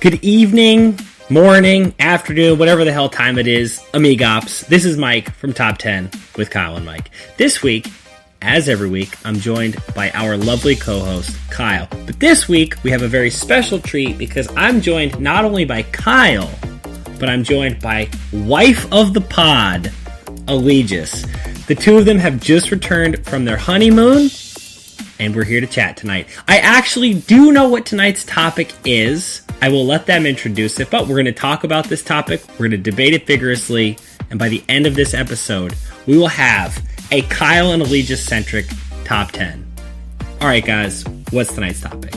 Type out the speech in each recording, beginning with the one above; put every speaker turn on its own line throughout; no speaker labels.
Good evening, morning, afternoon, whatever the hell time it is, amigops. This is Mike from Top 10 with Kyle and Mike. This week, as every week, I'm joined by our lovely co-host, Kyle. But this week, we have a very special treat because I'm joined not only by Kyle, but I'm joined by wife of the pod, Allegis. The two of them have just returned from their honeymoon, and we're here to chat tonight. I actually do know what tonight's topic is. I will let them introduce it, but we're going to talk about this topic. We're going to debate it vigorously, and by the end of this episode, we will have a Kyle and Allegis-centric top 10. All right, guys, what's tonight's topic?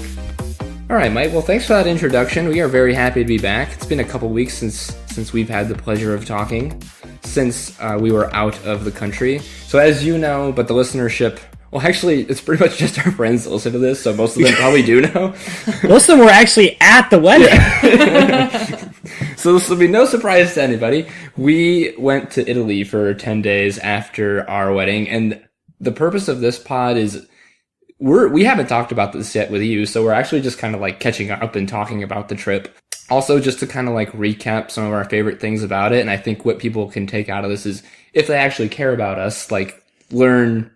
All right, Mike. Well, thanks for that introduction. We are very happy to be back. It's been a couple weeks since we've had the pleasure of talking, since we were out of the country. So as you know, but the listenership... Well, actually, it's pretty much just our friends that listen to this, so most of them probably do know.
Most of them were actually at the wedding.
So this will be no surprise to anybody. We went to Italy for 10 days after our wedding, and the purpose of this pod is we haven't talked about this yet with you, so we're actually just kind of like catching up and talking about the trip. Also, just to kind of like recap some of our favorite things about it, and I think what people can take out of this is if they actually care about us, like learn...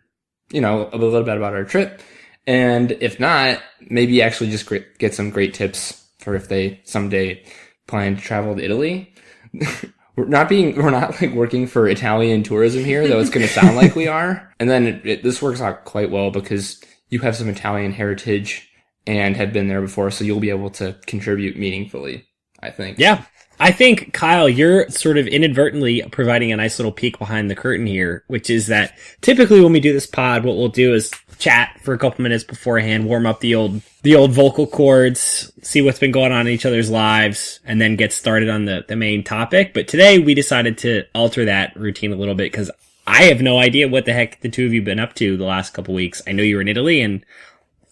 a little bit about our trip. And if not, maybe actually just get some great tips for if they someday plan to travel to Italy. We're not like working for Italian tourism here, though it's going to sound like we are. And then this works out quite well because you have some Italian heritage and have been there before, so you'll be able to contribute meaningfully, I think.
Yeah. I think, Kyle, you're sort of inadvertently providing a nice little peek behind the curtain here, which is that typically when we do this pod, what we'll do is chat for a couple minutes beforehand, warm up the old vocal cords, see what's been going on in each other's lives, and then get started on the main topic. But today we decided to alter that routine a little bit because I have no idea what the heck the two of you have been up to the last couple weeks. I know you were in Italy and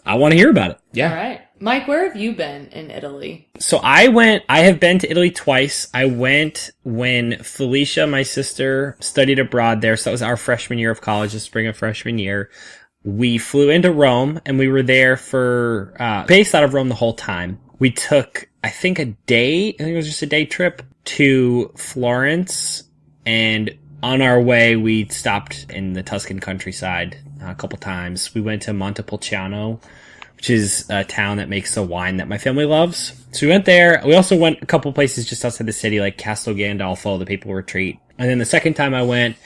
I want to hear about it.
Yeah.
All right. Mike, where have you been in Italy?
So I have been to Italy twice. I went when Felicia, my sister, studied abroad there. So that was our freshman year of college, the spring of freshman year. We flew into Rome and we were there for, based out of Rome the whole time. We took, I think it was just a day trip to Florence. And on our way, we stopped in the Tuscan countryside a couple times. We went to Montepulciano, which is a town that makes the wine that my family loves. So we went there. We also went a couple places just outside the city, like Castel Gandolfo, the papal retreat. And then the second time I went,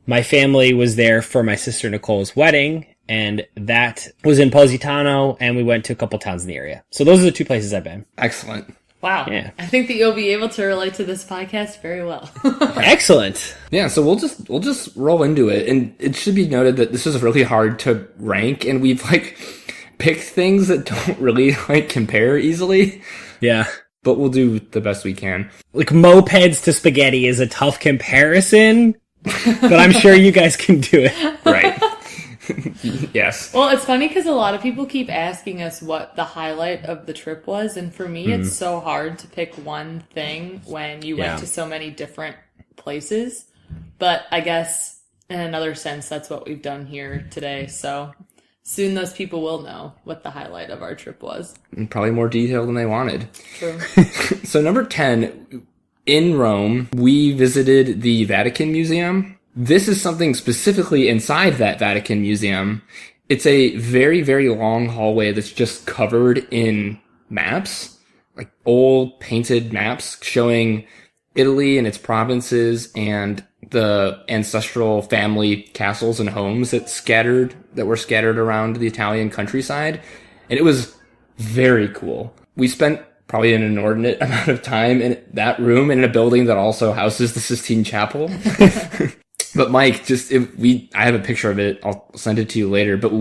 my family was there for my sister Nicole's wedding, and that was in Positano, and we went to a couple towns in the area. So those are the two places I've been.
Excellent.
Wow.
Yeah.
I think that you'll be able to relate to this podcast very well.
Excellent.
Yeah, so we'll just roll into it. And it should be noted that this is really hard to rank, and we've picked things that don't really compare easily.
Yeah.
But we'll do the best we can.
Like mopeds to spaghetti is a tough comparison, but I'm sure you guys can do it.
Right. Yes.
Well, it's funny because a lot of people keep asking us what the highlight of the trip was. And for me, it's so hard to pick one thing when you went to so many different places. But I guess in another sense, that's what we've done here today. So soon those people will know what the highlight of our trip was.
And probably more detail than they wanted.
True.
So number 10, in Rome, we visited the Vatican Museum. This is something specifically inside that Vatican Museum. It's a very, very long hallway that's just covered in maps, like old painted maps showing Italy and its provinces and the ancestral family castles and homes that were scattered around the Italian countryside. And it was very cool. We spent probably an inordinate amount of time in that room in a building that also houses the Sistine Chapel. But Mike, I have a picture of it. I'll send it to you later. But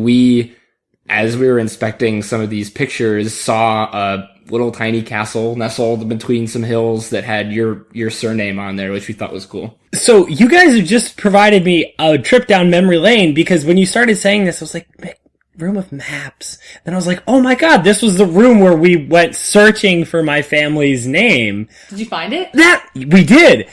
as we were inspecting some of these pictures, saw a little tiny castle nestled between some hills that had your surname on there, which we thought was cool.
So you guys have just provided me a trip down memory lane because when you started saying this, I was like, room of maps. Then I was like, oh my God, this was the room where we went searching for my family's name.
Did you find it?
We did.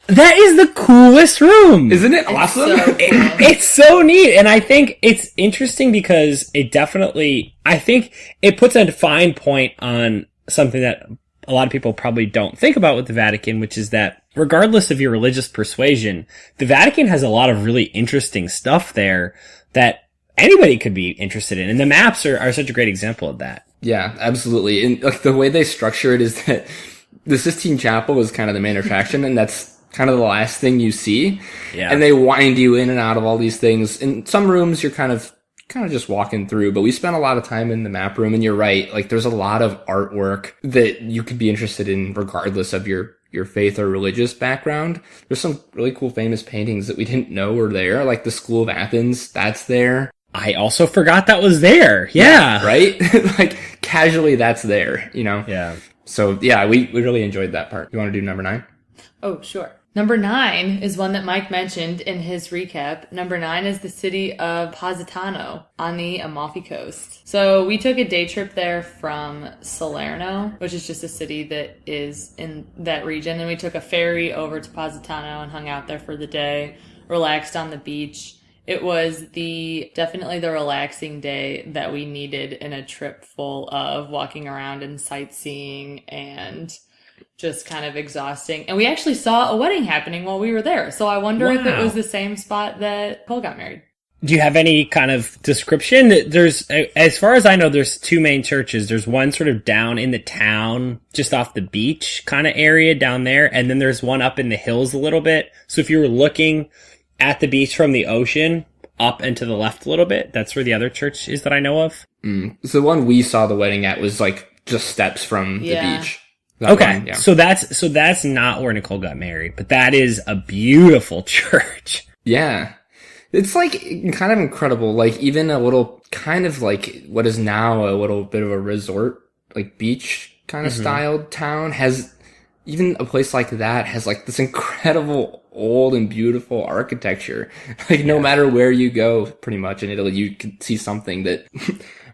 That is the coolest room.
Isn't it awesome?
So cool.
It's so neat. And I think it's interesting because it definitely, I think it puts a fine point on something that a lot of people probably don't think about with the Vatican, which is that regardless of your religious persuasion, the Vatican has a lot of really interesting stuff there that anybody could be interested in. And the maps are such a great example of that.
Yeah, absolutely. And like the way they structure it is that the Sistine Chapel is kind of the main attraction, and that's kind of the last thing you see.
Yeah.
And they wind you in and out of all these things. In some rooms, you're kind of just walking through, but we spent a lot of time in the map room, and you're right. Like there's a lot of artwork that you could be interested in regardless of your faith or religious background. There's some really cool famous paintings that we didn't know were there, like the School of Athens, that's there.
I also forgot that was there. Yeah.
Right? Like casually that's there, you know?
Yeah.
So yeah, we really enjoyed that part. You want to do number 9?
Oh, sure. Number 9 is one that Mike mentioned in his recap. Number 9 is the city of Positano on the Amalfi Coast. So we took a day trip there from Salerno, which is just a city that is in that region. And we took a ferry over to Positano and hung out there for the day, relaxed on the beach. It was definitely the relaxing day that we needed in a trip full of walking around and sightseeing and just kind of exhausting. And we actually saw a wedding happening while we were there. So I wonder if it was the same spot that Cole got married.
Do you have any kind of description? There's, as far as I know, there's 2 main churches. There's one sort of down in the town, just off the beach kind of area down there. And then there's one up in the hills a little bit. So if you were looking at the beach from the ocean, up and to the left a little bit, that's where the other church is that I know of.
So the one we saw the wedding at was like just steps from the beach.
Okay,
one, yeah.
so that's not where Nicole got married, but that is a beautiful church.
Yeah. It's like kind of incredible. Like even a little kind of like what is now a little bit of a resort, like beach kind of styled town has even a place like that has like this incredible old and beautiful architecture. Like no matter where you go pretty much in Italy, you can see something that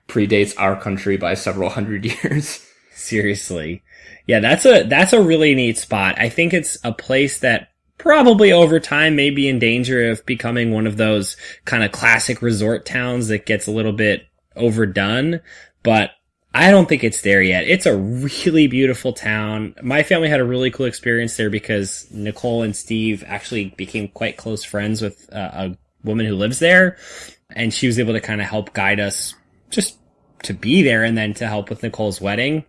predates our country by several hundred years.
Seriously. Yeah, that's a really neat spot. I think it's a place that probably over time may be in danger of becoming one of those kind of classic resort towns that gets a little bit overdone, but I don't think it's there yet. It's a really beautiful town. My family had a really cool experience there because Nicole and Steve actually became quite close friends with a woman who lives there, and she was able to kind of help guide us just to be there and then to help with Nicole's wedding.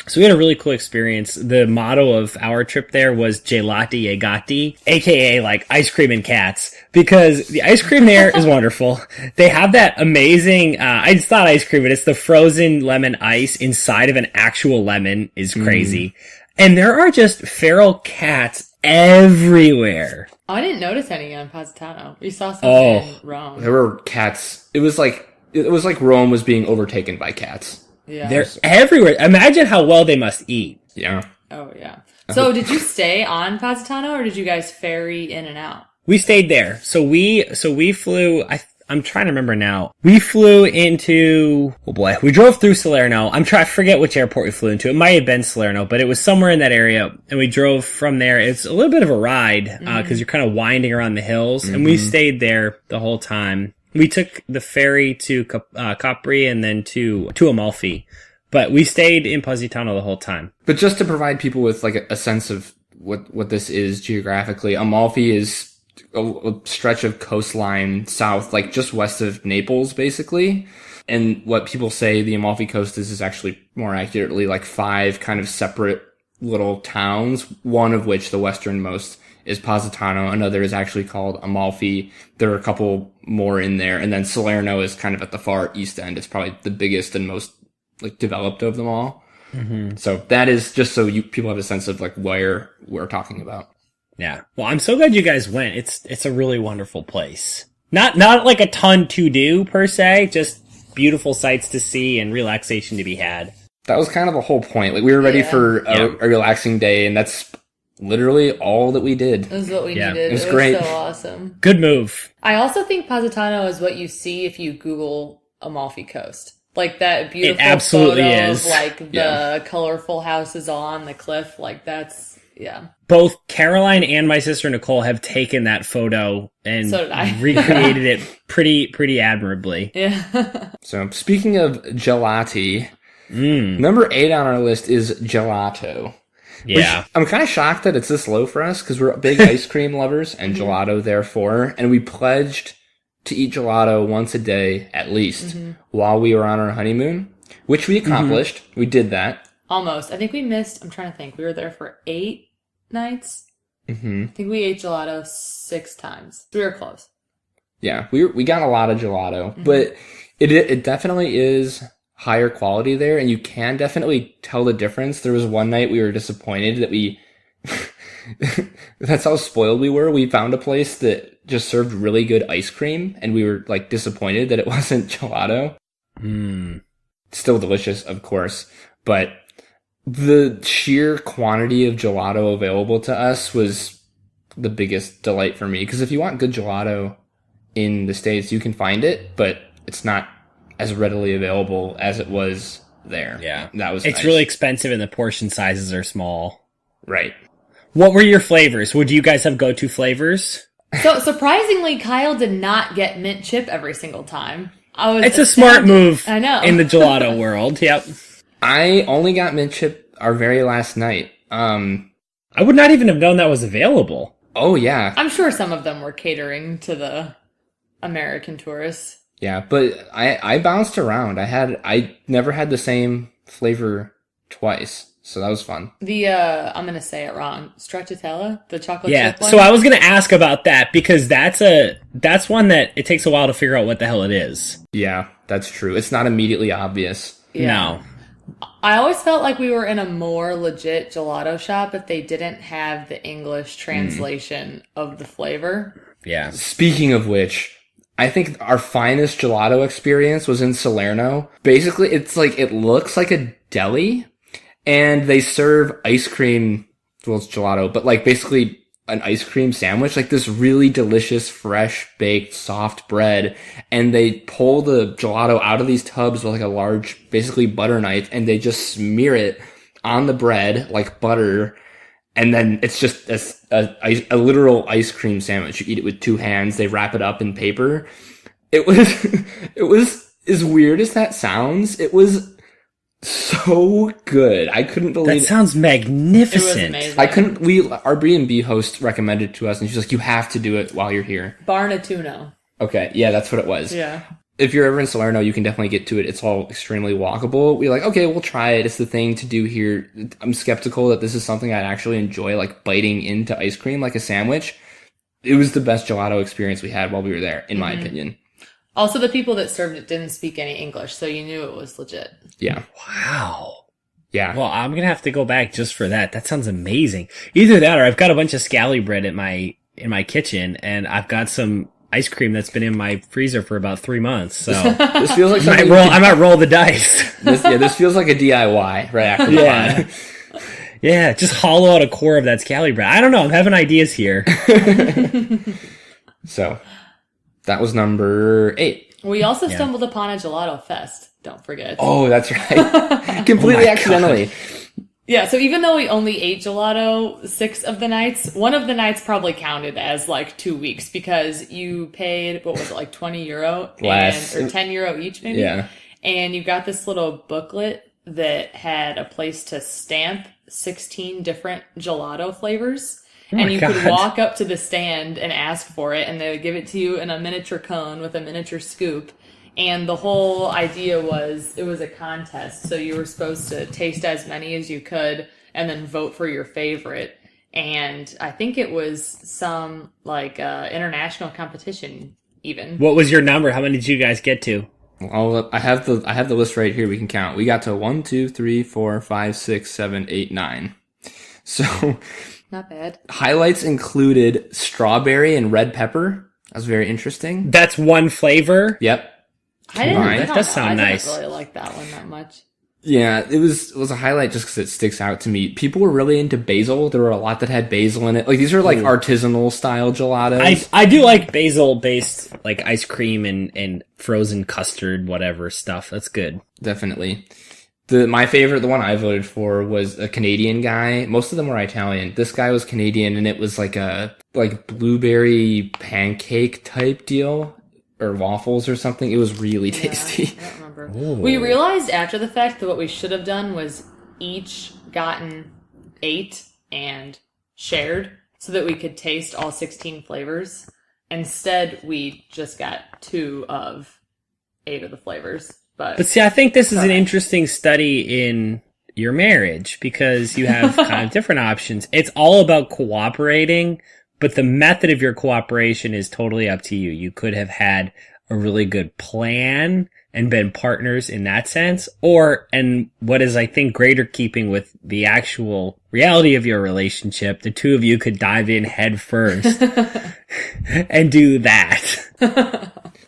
So we had a really cool experience. The motto of our trip there was gelati e gatti, aka like ice cream and cats, because the ice cream there is wonderful. They have that amazing, it's not ice cream, but it's the frozen lemon ice inside of an actual lemon is crazy. And there are just feral cats everywhere.
Oh, I didn't notice any on Positano. We saw some in Rome.
There were cats. It was like Rome was being overtaken by cats.
Yeah.
They're everywhere. Imagine how well they must eat.
Yeah.
Oh, yeah. So did you stay on Positano or did you guys ferry in and out?
We stayed there. So we flew, I'm trying to remember now. We flew into, we drove through Salerno. I forget which airport we flew into. It might have been Salerno, but it was somewhere in that area. And we drove from there. It's a little bit of a ride, cause you're kind of winding around the hills. And we stayed there the whole time. We took the ferry to Capri and then to Amalfi, but we stayed in Positano the whole time.
But just to provide people with like a sense of what this is geographically, Amalfi is a stretch of coastline south, like just west of Naples, basically. And what people say the Amalfi Coast is actually more accurately like 5 kind of separate little towns, one of which, the westernmost, is Positano. Another is actually called Amalfi. There are a couple more in there. And then Salerno is kind of at the far east end. It's probably the biggest and most like developed of them all. So that is just so people have a sense of like where we're talking about.
Yeah. Well, I'm so glad you guys went. It's a really wonderful place. Not like a ton to do per se, just beautiful sights to see and relaxation to be had.
That was kind of the whole point. Like we were ready for a relaxing day, and that's literally all that we did.
It was what we needed.
It was great.
So awesome.
Good move.
I also think Positano is what you see if you Google Amalfi Coast. Like that beautiful
absolutely
photo
is.
of like the colorful houses on the cliff. Like that's, yeah.
Both Caroline and my sister Nicole have taken that photo and
So did I.
recreated it pretty admirably.
Yeah.
So speaking of gelati, Number 8 on our list is gelato.
Yeah.
I'm kind of shocked that it's this low for us because we're big ice cream lovers and gelato therefore. And we pledged to eat gelato once a day at least while we were on our honeymoon, which we accomplished. We did that.
Almost. I think we missed, I'm trying to think. We were there for 8 nights. I think we ate gelato 6 times. We were close.
Yeah, we got a lot of gelato, but it definitely is higher quality there, and you can definitely tell the difference. There was one night we were disappointed that we that's how spoiled we were. We found a place that just served really good ice cream, and we were like disappointed that it wasn't gelato. Still delicious, of course, but the sheer quantity of gelato available to us was the biggest delight for me, because if you want good gelato in the States, you can find it, but it's not as readily available as it was there.
Yeah.
That was
It's
nice.
really expensive and the portion sizes are small.
Right.
What were your flavors? Would you guys have go-to flavors?
So surprisingly, Kyle did not get mint chip every single time.
It's a smart move
I know.
in the gelato world. Yep.
I only got mint chip our very last night.
I would not even have known that was available.
Oh yeah.
I'm sure some of them were catering to the American tourists.
Yeah, but I bounced around. I never had the same flavor twice, so that was fun.
The I'm gonna say it wrong. Stracciatella, the chocolate
Yeah.
chip one.
So I was going to ask about that because that's one that it takes a while to figure out what the hell it is.
Yeah, that's true. It's not immediately obvious.
No.
I always felt like we were in a more legit gelato shop if they didn't have the English translation of the flavor.
Yeah.
Speaking of which, I think our finest gelato experience was in Salerno. Basically, it's like, it looks like a deli, and they serve ice cream, well, it's gelato, but like basically an ice cream sandwich, like this really delicious, fresh, baked, soft bread, and they pull the gelato out of these tubs with like a large, basically butter knife, and they just smear it on the bread like butter, and then it's just a literal ice cream sandwich. You eat it with 2 hands. They wrap it up in paper. It was as weird as that sounds. It was so good. I couldn't believe
That sounds magnificent.
It was amazing.
I couldn't. Our B&B host recommended it to us, and she's like, "You have to do it while you're here."
Barnatuno.
Okay, yeah, that's what it was.
Yeah.
If you're ever in Salerno, you can definitely get to it. It's all extremely walkable. We're like, okay, we'll try it. It's the thing to do here. I'm skeptical that this is something I'd actually enjoy, like biting into ice cream like a sandwich. It was the best gelato experience we had while we were there, in my opinion.
Also, the people that served it didn't speak any English, so you knew it was legit.
Yeah.
Wow.
Yeah.
Well, I'm going to have to go back just for that. That sounds amazing. Either that or I've got a bunch of scally bread in my kitchen, and I've got some ice cream that's been in my freezer for about 3 months. So
This feels like
I
something
might roll the dice.
this feels like a DIY right after the
Yeah.
pod.
Yeah, just hollow out a core of that scally bread. I don't know. I'm having ideas here.
So that was number 8.
We also stumbled upon a gelato fest. Don't forget.
Oh, that's right. Completely accidentally.
Yeah, so even though we only ate gelato 6 of the nights, one of the nights probably counted as like 2 weeks because you paid, what was it, like €20
Less.
or €10 each maybe?
Yeah.
And you got this little booklet that had a place to stamp 16 different gelato flavors. And you could walk up to the stand and ask for it, and they would give it to you in a miniature cone with a miniature scoop. And the whole idea was it was a contest, so you were supposed to taste as many as you could and then vote for your favorite. And I think it was some like international competition even.
What was your number? How many did you guys get to?
I have the list right here. We can count. We got to 1, 2, 3, 4, 5, 6, 7, 8, 9. So
Not bad.
highlights included strawberry and red pepper. That was very interesting.
That's one flavor.
Yep.
I didn't.
Mine.
I
That
don't
does
know.
sound
I
nice.
didn't really like that one that much.
Yeah, it was a highlight just because it sticks out to me. People were really into basil. There were a lot that had basil in it. Like these are like artisanal style gelatos.
I do like basil based like ice cream and frozen custard, whatever stuff. That's good.
Definitely. My favorite, the one I voted for, was a Canadian guy. Most of them were Italian. This guy was Canadian, and it was like a blueberry pancake type deal, or waffles or something. It was really tasty.
I don't remember remember.
Ooh.
We realized after the fact that what we should have done was each gotten 8 and shared so that we could taste all 16 flavors. Instead, we just got 2 of 8 of the flavors. But
see, I think this is an interesting study in your marriage because you have kind of different options. It's all about cooperating, but the method of your cooperation is totally up to you. You could have had a really good plan and been partners in that sense, or, and what is, I think, greater keeping with the actual reality of your relationship, the two of you could dive in head first and do that.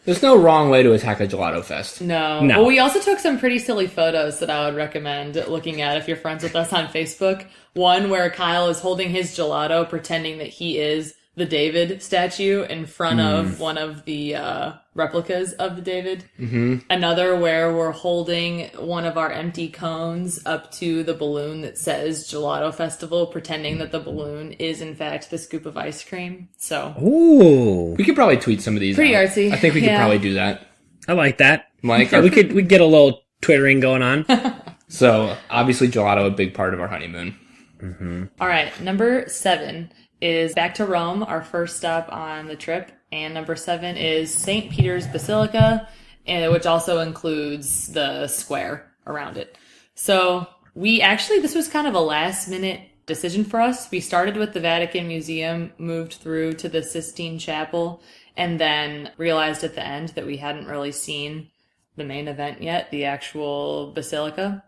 There's no wrong way to attack a gelato fest.
No. Well, we also took some pretty silly photos that I would recommend looking at if you're friends with us on Facebook. One where Kyle is holding his gelato, pretending that he is the David statue in front of one of the replicas of the David. Mm-hmm. Another where we're holding one of our empty cones up to the balloon that says Gelato Festival, pretending that the balloon is in fact the scoop of ice cream. So,
ooh,
we could probably tweet some of these.
Pretty
out.
artsy.
I think we could probably do that.
I like that.
Mike,
we'd get a little twittering going on.
So obviously gelato, a big part of our honeymoon.
Mm-hmm.
All right, number 7 is back to Rome, our first stop on the trip. And number 7 is St. Peter's Basilica, which also includes the square around it. So this was kind of a last minute decision for us. We started with the Vatican Museum, moved through to the Sistine Chapel, and then realized at the end that we hadn't really seen the main event yet, the actual basilica.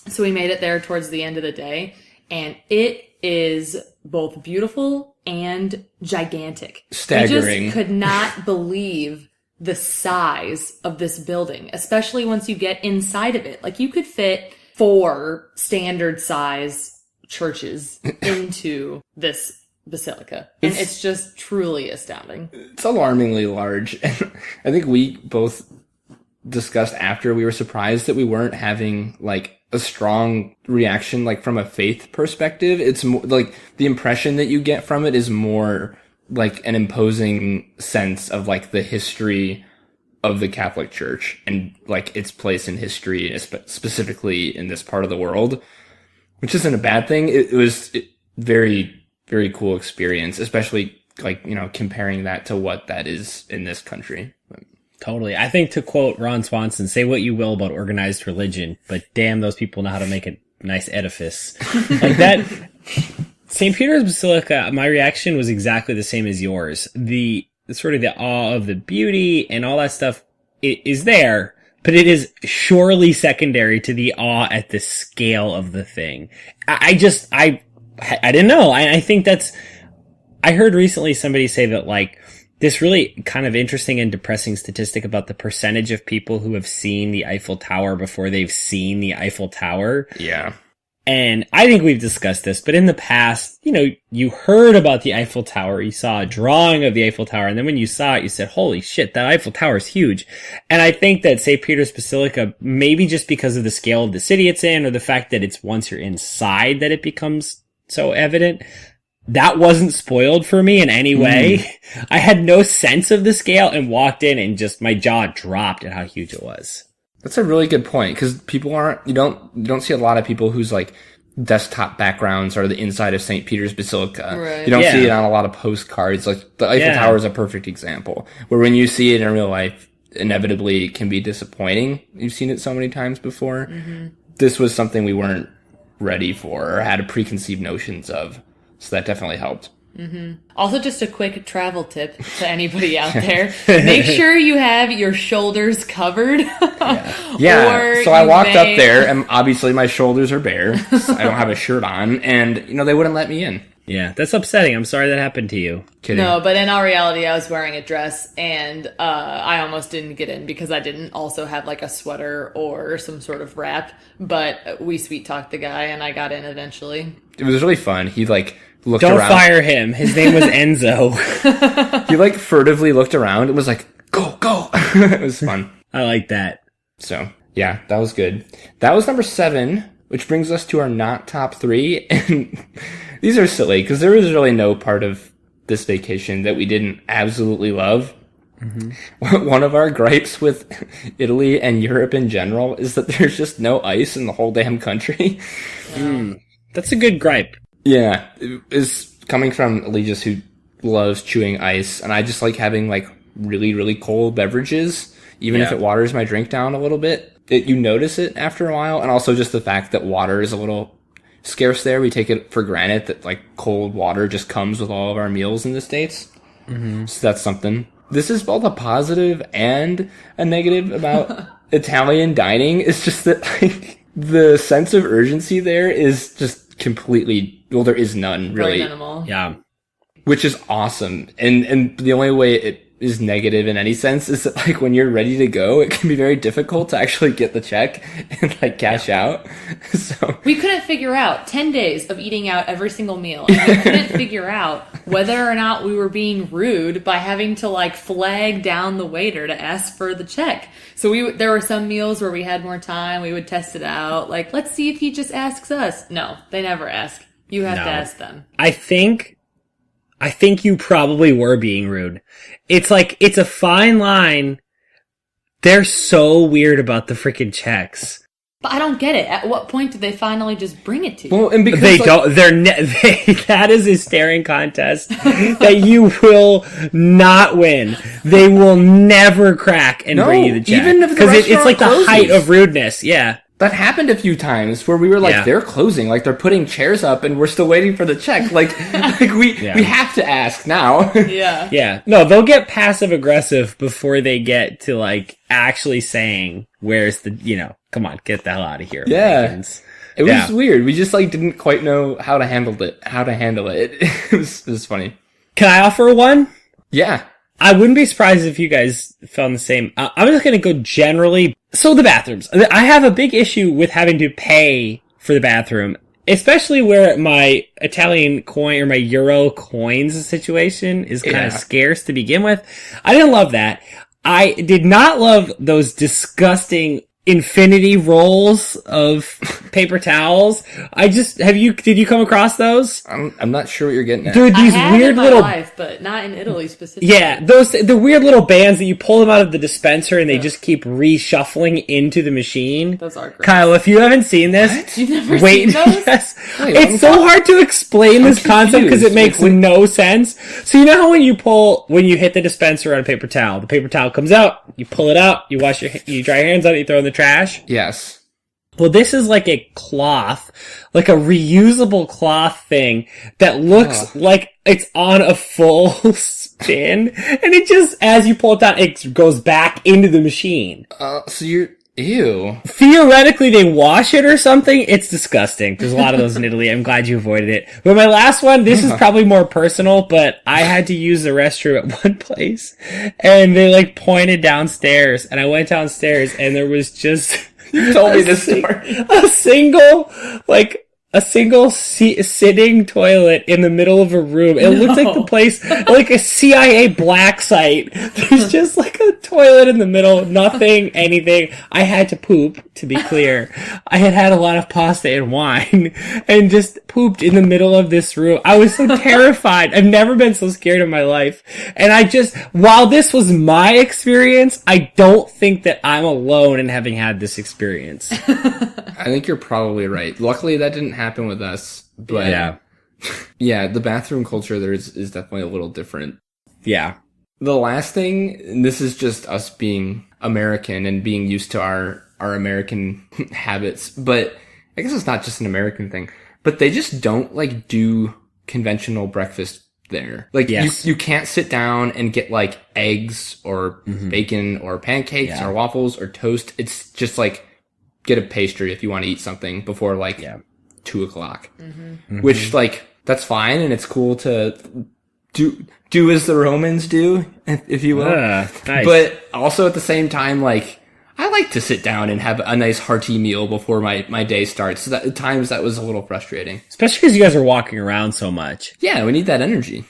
So we made it there towards the end of the day, and it is both beautiful and gigantic.
Staggering.
We just could not believe the size of this building, especially once you get inside of it. Like, you could fit 4 standard size churches into this basilica. And it's just truly astounding.
It's alarmingly large. I think we both discussed after we were surprised that we weren't having like a strong reaction, like from a faith perspective. It's more like the impression that you get from it is more like an imposing sense of like the history of the Catholic Church and like its place in history, specifically in this part of the world, which isn't a bad thing. It was very, very cool experience, especially like, you know, comparing that to what that is in this country.
Totally. I think, to quote Ron Swanson, say what you will about organized religion, but damn, those people know how to make a nice edifice. Like that, St. Peter's Basilica, my reaction was exactly the same as yours. The sort of the awe of the beauty and all that stuff is there, but it is surely secondary to the awe at the scale of the thing. I didn't know. I think I heard recently somebody say that, like, this really kind of interesting and depressing statistic about the percentage of people who have seen the Eiffel Tower before they've seen the Eiffel Tower.
Yeah.
And I think we've discussed this, but in the past, you know, you heard about the Eiffel Tower, you saw a drawing of the Eiffel Tower, and then when you saw it, you said, holy shit, that Eiffel Tower is huge. And I think that St. Peter's Basilica, maybe just because of the scale of the city it's in, or the fact that it's once you're inside that it becomes so evident, that wasn't spoiled for me in any way. I had no sense of the scale and walked in and just my jaw dropped at how huge it was.
That's a really good point, because you don't see a lot of people whose like desktop backgrounds are the inside of St. Peter's Basilica.
Right.
You don't see it on a lot of postcards. Like the Eiffel Tower is a perfect example, where when you see it in real life, inevitably it can be disappointing. You've seen it so many times before. Mm-hmm. This was something we weren't ready for or had preconceived notions of. So that definitely helped.
Mm-hmm. Also, just a quick travel tip to anybody out there. Make sure you have your shoulders covered.
Yeah. So I walked up there, and obviously my shoulders are bare. So I don't have a shirt on, and, you know, they wouldn't let me in.
Yeah, that's upsetting. I'm sorry that happened to you.
Kidding.
No, but in all reality, I was wearing a dress, and I almost didn't get in because I didn't also have like a sweater or some sort of wrap. But we sweet talked the guy, and I got in eventually.
It was really fun. He like looked around.
Don't fire him. His name was Enzo.
He like furtively looked around and was like, go. It was fun.
I like that.
So yeah, that was good. That was number 7, which brings us to our not top 3. And these are silly because there was really no part of this vacation that we didn't absolutely love. One of our gripes with Italy and Europe in general is that there's just no ice in the whole damn country.
That's a good gripe.
Yeah, it is coming from Allegis, who loves chewing ice, and I just like having like really, really cold beverages, even if it waters my drink down a little bit. You notice it after a while, and also just the fact that water is a little scarce there. We take it for granted that like cold water just comes with all of our meals in the States. So that's something. This is both a positive and a negative about Italian dining. It's just that like the sense of urgency there is just completely, well, there is none really.
Very minimal.
Yeah.
Which is awesome. And the only way it is negative in any sense is that like when you're ready to go, it can be very difficult to actually get the check and like cash out. So
we couldn't figure out 10 days of eating out every single meal, and we couldn't figure out whether or not we were being rude by having to like flag down the waiter to ask for the check. So there were some meals where we had more time, we would test it out, like let's see if he just asks us. No, they never ask. You have to ask them.
I think you probably were being rude. It's like, it's a fine line. They're so weird about the freaking checks.
But I don't get it. At what point did they finally just bring it to you?
well, and because
They
like,
don't, that is a staring contest that you will not win. They will never crack and bring you the check.
even if the
Because it's like the
restaurant
height
closes.
of rudeness. Yeah.
That happened a few times where we were like, they're closing, like they're putting chairs up and we're still waiting for the check. Like we have to ask now.
Yeah.
Yeah. No, they'll get passive aggressive before they get to like actually saying, where's the, come on, get the hell out of here.
Yeah.
Americans.
It was weird. We just like didn't quite know how to handle it. It was funny.
Can I offer one?
Yeah.
I wouldn't be surprised if you guys found the same. I'm just going to go generally. So the bathrooms. I have a big issue with having to pay for the bathroom, especially where my Italian coin or my euro coins situation is kind of scarce to begin with. I didn't love that. I did not love those disgusting infinity rolls of paper towels. Did you come across those?
I'm not sure what you're getting at.
Dude, these
I have
weird
in my
little
life, but not in Italy specifically.
Yeah, the weird little bands that you pull them out of the dispenser and they just keep reshuffling into the machine.
Those are great.
Kyle, if you haven't seen this,
You've never
wait.
seen those?
Yes.
Wait,
It's so hard to explain this concept because it
confused.
makes no sense. So you know how when you hit the dispenser on a paper towel, the paper towel comes out, you pull it out, you dry your hands on it, you throw it in the trash?
Yes.
Well, this is like a cloth, like a reusable cloth thing that looks like it's on a full spin, and it just, as you pull it down, it goes back into the machine.
So you're, ew.
Theoretically, they wash it or something. It's disgusting. There's a lot of those in Italy. I'm glad you avoided it. But my last one, this is probably more personal, but I had to use the restroom at one place, and they like pointed downstairs, and I went downstairs, and there was just...
You told me this story.
A single sitting toilet in the middle of a room. It looked like the place, like a CIA black site. There's just like a toilet in the middle, nothing, anything. I had to poop, to be clear. I had had a lot of pasta and wine and just pooped in the middle of this room. I was so terrified. I've never been so scared in my life. And while this was my experience, I don't think that I'm alone in having had this experience.
I think you're probably right. Luckily, that didn't happen with us. But yeah, the bathroom culture there is definitely a little different.
Yeah.
The last thing, and this is just us being American and being used to our American habits, but I guess it's not just an American thing, but they just don't like do conventional breakfast there. Like you can't sit down and get like eggs or bacon or pancakes or waffles or toast. It's just like get a pastry if you want to eat something before like 2:00, which like that's fine and it's cool to do as the Romans do, if you will.
Nice.
But also at the same time, like I like to sit down and have a nice hearty meal before my day starts. So at times that was a little frustrating,
especially because you guys are walking around so much.
Yeah, we need that energy.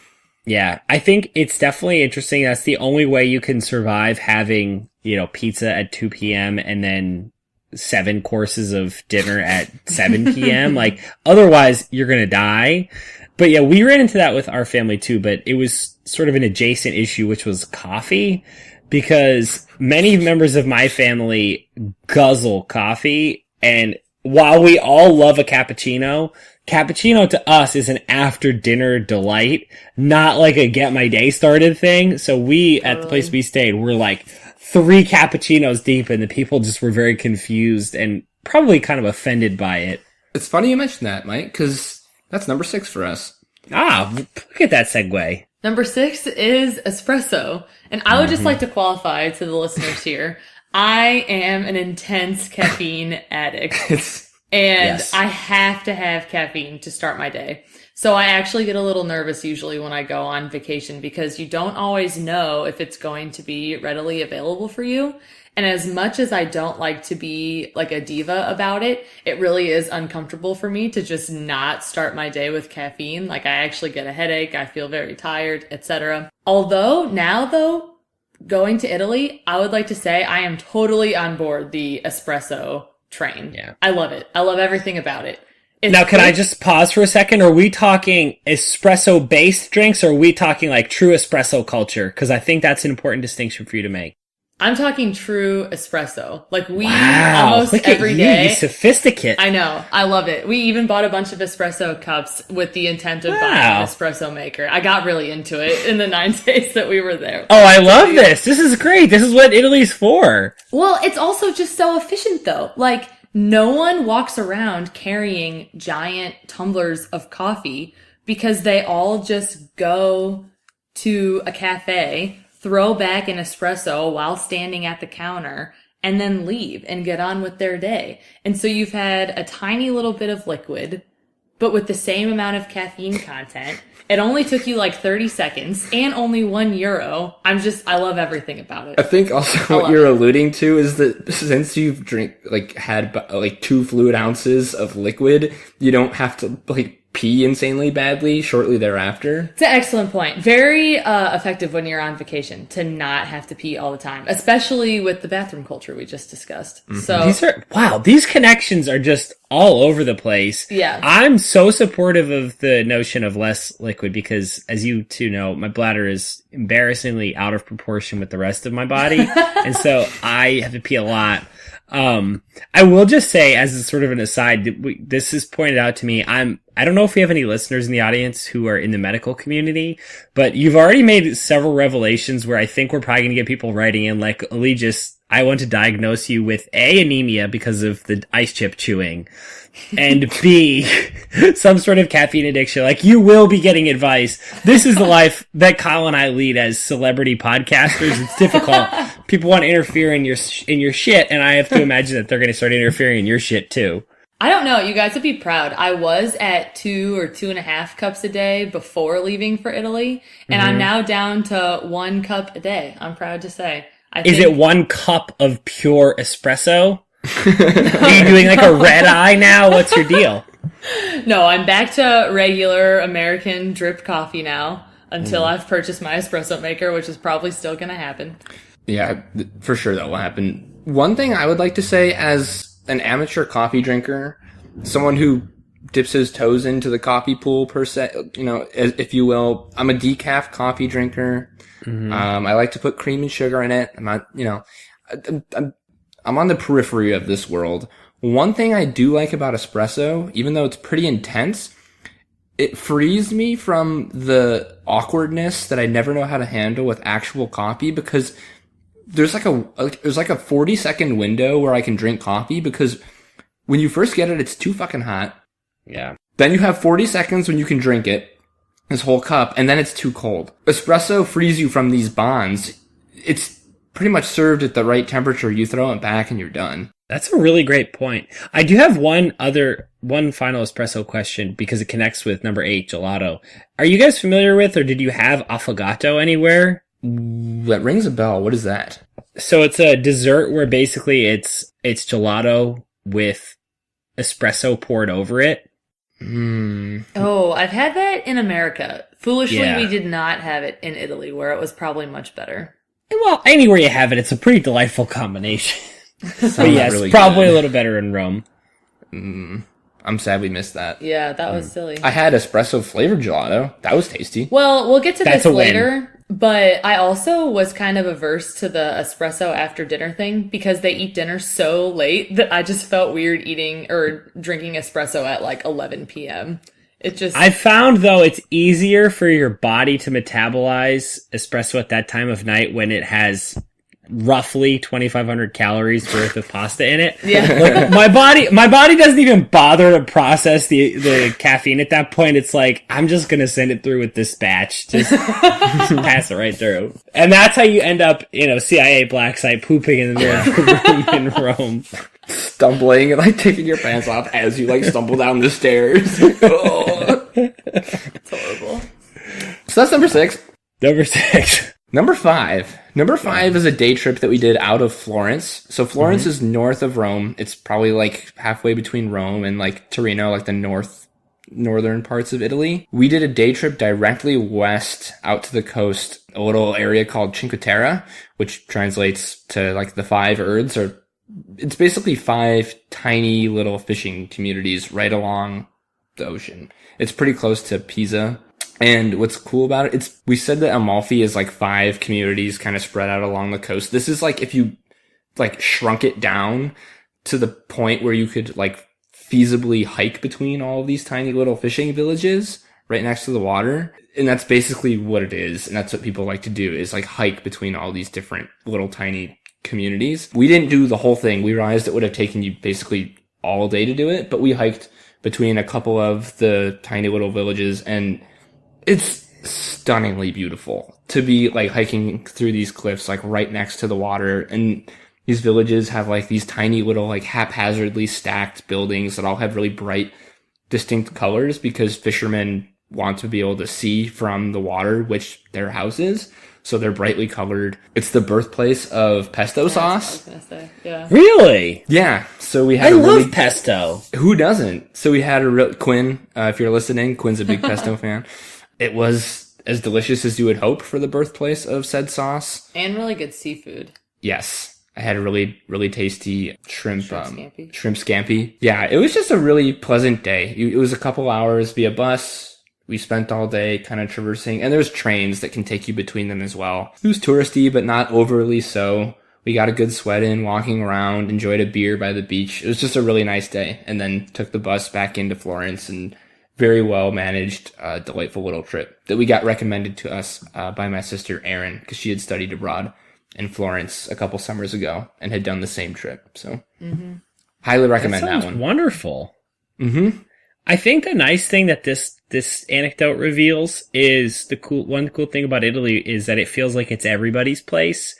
Yeah, I think it's definitely interesting. That's the only way you can survive having, pizza at 2 p.m. and then 7 courses of dinner at 7 p.m. Like, otherwise, you're gonna die. But yeah, we ran into that with our family too, but it was sort of an adjacent issue, which was coffee, because many members of my family guzzle coffee, and while we all love a cappuccino, cappuccino to us is an after dinner delight, not like a get my day started thing. So we, at the place we stayed, were like 3 cappuccinos deep, and the people just were very confused and probably kind of offended by it.
It's funny you mentioned that, Mike, because that's number 6 for us.
Ah, look at that segue.
Number 6 is espresso. And I would just like to qualify to the listeners here. I am an intense caffeine addict. And I have to have caffeine to start my day. So I actually get a little nervous usually when I go on vacation because you don't always know if it's going to be readily available for you. And as much as I don't like to be like a diva about it, it really is uncomfortable for me to just not start my day with caffeine. Like I actually get a headache, I feel very tired, etc. Although now though, going to Italy, I would like to say I am totally on board the espresso train.
Yeah.
I love it. I love everything about it.
Now, can I just pause for a second? Are we talking espresso-based drinks, or are we talking like true espresso culture? Because I think that's an important distinction for you to make.
I'm talking true espresso. Like we
Wow,
almost
look
every
at
day.
you sophisticate.
I know. I love it. We even bought a bunch of espresso cups with the intent of buying an espresso maker. I got really into it in the 9 days that we were there.
Oh, I love this. This is great. This is what Italy's for.
Well, it's also just so efficient though. Like no one walks around carrying giant tumblers of coffee because they all just go to a cafe, throw back an espresso while standing at the counter, and then leave and get on with their day. And so you've had a tiny little bit of liquid, but with the same amount of caffeine content. It only took you like 30 seconds and only €1. I love everything about it.
I think also what you're alluding to is that since you've had 2 fluid ounces of liquid, you don't have to pee insanely badly shortly thereafter.
It's an excellent point. Very effective when you're on vacation to not have to pee all the time, especially with the bathroom culture we just discussed.
So these connections are just all over the place.
Yeah.
I'm so supportive of the notion of less liquid because, as you two know, my bladder is embarrassingly out of proportion with the rest of my body. And so I have to pee a lot. I will just say, as a sort of an aside, this is pointed out to me. I don't know if we have any listeners in the audience who are in the medical community, but you've already made several revelations where I think we're probably going to get people writing in like, Allegis, I want to diagnose you with A, anemia because of the ice chip chewing, and B, some sort of caffeine addiction. Like, you will be getting advice. This is the life that Kyle and I lead as celebrity podcasters. It's difficult. People want to interfere in your shit, and I have to imagine that they're going to start interfering in your shit too.
I don't know. You guys would be proud. I was at 2 or 2.5 cups a day before leaving for Italy, and I'm now down to 1 cup a day. I'm proud to say.
Is it 1 cup of pure espresso? Are you doing like a red eye now? What's your deal?
No, I'm back to regular American drip coffee now until I've purchased my espresso maker, which is probably still going to happen.
Yeah, for sure that will happen. One thing I would like to say as an amateur coffee drinker, someone who dips his toes into the coffee pool per se, if you will, I'm a decaf coffee drinker. I like to put cream and sugar in it. I'm not, I'm on the periphery of this world. One thing I do like about espresso, even though it's pretty intense, it frees me from the awkwardness that I never know how to handle with actual coffee, because there's like a 40-second window where I can drink coffee, because when you first get it, it's too fucking hot.
Yeah.
Then you have 40 seconds when you can drink it, this whole cup, and then it's too cold. Espresso frees you from these bonds. It's pretty much served at the right temperature. You throw it back and you're done.
That's a really great point. I do have one final espresso question because it connects with number 8, gelato. Are you guys familiar with, or did you have affogato anywhere?
That rings a bell. What is that?
So it's a dessert where basically it's gelato with espresso poured over it.
Oh, I've had that in America. Foolishly, we did not have it in Italy, where it was probably much better.
Well, anywhere you have it, it's a pretty delightful combination. But yes,
really
probably
good.
a little better in Rome.
I'm sad we missed that.
Yeah, that was silly.
I had espresso flavored gelato. That was tasty.
Well, we'll get to
That's
this
a win.
later. But I also was kind of averse to the espresso after dinner thing because they eat dinner so late that I just felt weird eating or drinking espresso at like 11 p.m.
I found, though, it's easier for your body to metabolize espresso at that time of night when it has roughly 2,500 calories worth of pasta in it.
Yeah.
Like, my body doesn't even bother to process the caffeine at that point. It's like, I'm just going to send it through with this batch. Just pass it right through. And that's how you end up, CIA black site pooping in the middle of the room in Rome.
Stumbling and like taking your pants off as you like stumble down the stairs. Oh.
It's horrible.
So that's number 6.
Number 6.
Number 5. Number 5 is a day trip that we did out of Florence. So Florence is north of Rome. It's probably like halfway between Rome and like Torino, like the northern parts of Italy. We did a day trip directly west out to the coast, a little area called Cinque Terre, which translates to like the 5 Erds, or it's basically 5 tiny little fishing communities right along the ocean. It's pretty close to Pisa. And what's cool about it, we said that Amalfi is like 5 communities kind of spread out along the coast. This is like if you like shrunk it down to the point where you could like feasibly hike between all of these tiny little fishing villages right next to the water. And that's basically what it is. And that's what people like to do, is like hike between all these different little tiny communities. We didn't do the whole thing. We realized it would have taken you basically all day to do it, but we hiked between a couple of the tiny little villages, and it's stunningly beautiful to be like hiking through these cliffs, like right next to the water. And these villages have like these tiny little like haphazardly stacked buildings that all have really bright, distinct colors because fishermen want to be able to see from the water which their house is. So they're brightly colored. It's the birthplace of pesto sauce.
That's what I was gonna say. Yeah.
Really?
Yeah. So we had
I love pesto.
Who doesn't? So we had Quinn, if you're listening, Quinn's a big pesto fan. It was as delicious as you would hope for the birthplace of said sauce.
And really good seafood.
Yes. I had a really, really tasty shrimp
scampi.
Shrimp scampi. Yeah, it was just a really pleasant day. It was a couple hours via bus. We spent all day kind of traversing, and there's trains that can take you between them as well. It was touristy, but not overly so. We got a good sweat in, walking around, enjoyed a beer by the beach. It was just a really nice day, and then took the bus back into Florence, and very well managed, delightful little trip that we got recommended to us by my sister Erin, because she had studied abroad in Florence a couple summers ago and had done the same trip. So highly recommend that one.
Wonderful.
Mm-hmm.
I think the nice thing that this anecdote reveals is one cool thing about Italy is that it feels like it's everybody's place.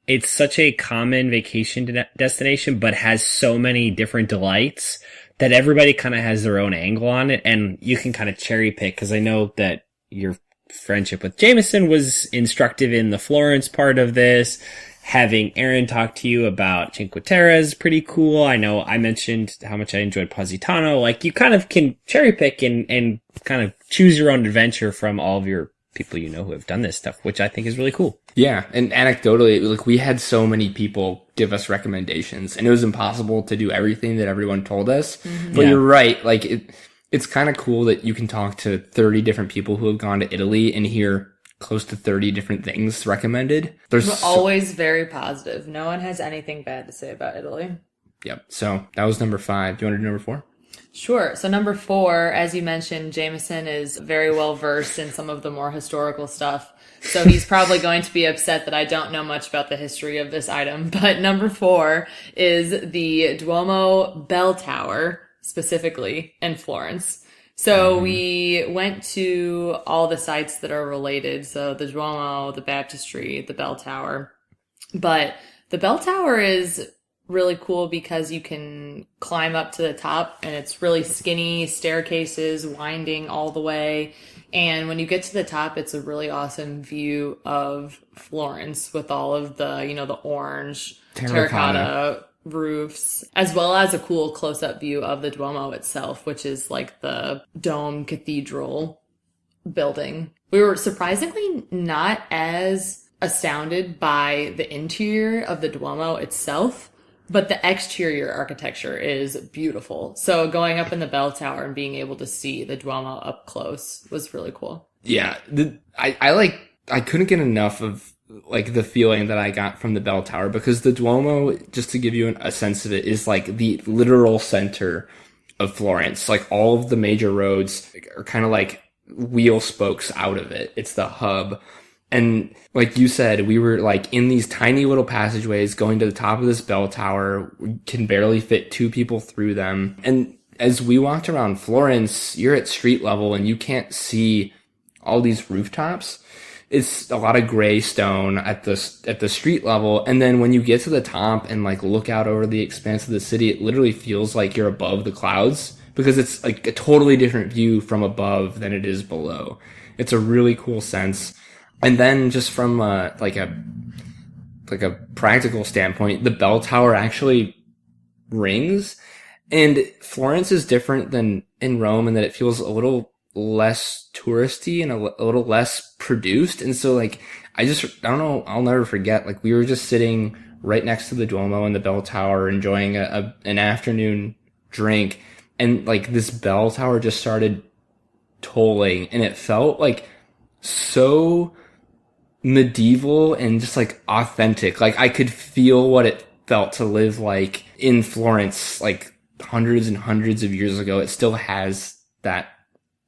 It's such a common vacation destination, but has so many different delights that everybody kind of has their own angle on it, and you can kind of cherry pick, because I know that your friendship with Jameson was instructive in the Florence part of this. Having Aaron talk to you about Cinque Terre is pretty cool. I know I mentioned how much I enjoyed Positano. Like, you kind of can cherry pick and kind of choose your own adventure from all of your people who have done this stuff, which I think is really cool.
Yeah, and anecdotally, like, we had so many people give us recommendations, and it was impossible to do everything that everyone told us. Mm-hmm. But you're right, like, it's kind of cool that you can talk to 30 different people who have gone to Italy and hear close to 30 different things recommended.
We're always very positive. No one has anything bad to say about Italy.
Yep. So that was number 5. Do you want to do number 4?
Sure. So number 4, as you mentioned, Jameson is very well versed in some of the more historical stuff. So he's probably going to be upset that I don't know much about the history of this item. But number 4 is the Duomo bell tower, specifically in Florence. So we went to all the sites that are related. So the Duomo, the baptistry, the bell tower. But the bell tower is really cool because you can climb up to the top, and it's really skinny staircases winding all the way. And when you get to the top, it's a really awesome view of Florence with all of the, the orange terracotta roofs, as well as a cool close-up view of the Duomo itself, which is like the dome cathedral building. We were surprisingly not as astounded by the interior of the Duomo itself, But the exterior architecture is beautiful. So going up in the bell tower and being able to see the Duomo up close was really cool.
Yeah. I couldn't get enough of like the feeling that I got from the bell tower, because the Duomo, just to give you a sense of it, is like the literal center of Florence. Like all of the major roads are kind of like wheel spokes out of it. It's the hub. And like you said, we were like in these tiny little passageways going to the top of this bell tower. We can barely fit 2 people through them. And as we walked around Florence, you're at street level and you can't see all these rooftops. It's a lot of gray stone at the street level. And then when you get to the top and like look out over the expanse of the city, it literally feels like you're above the clouds, because it's like a totally different view from above than it is below. It's a really cool sense. And then just from like a practical standpoint, the bell tower actually rings. And Florence is different than in Rome in that it feels a little less touristy and a little less produced. And so like, I don't know, I'll never forget, like we were just sitting right next to the Duomo and the bell tower enjoying an afternoon drink. And like this bell tower just started tolling, and it felt like so medieval and just like authentic. Like I could feel what it felt to live like in Florence, like hundreds and hundreds of years ago. It still has that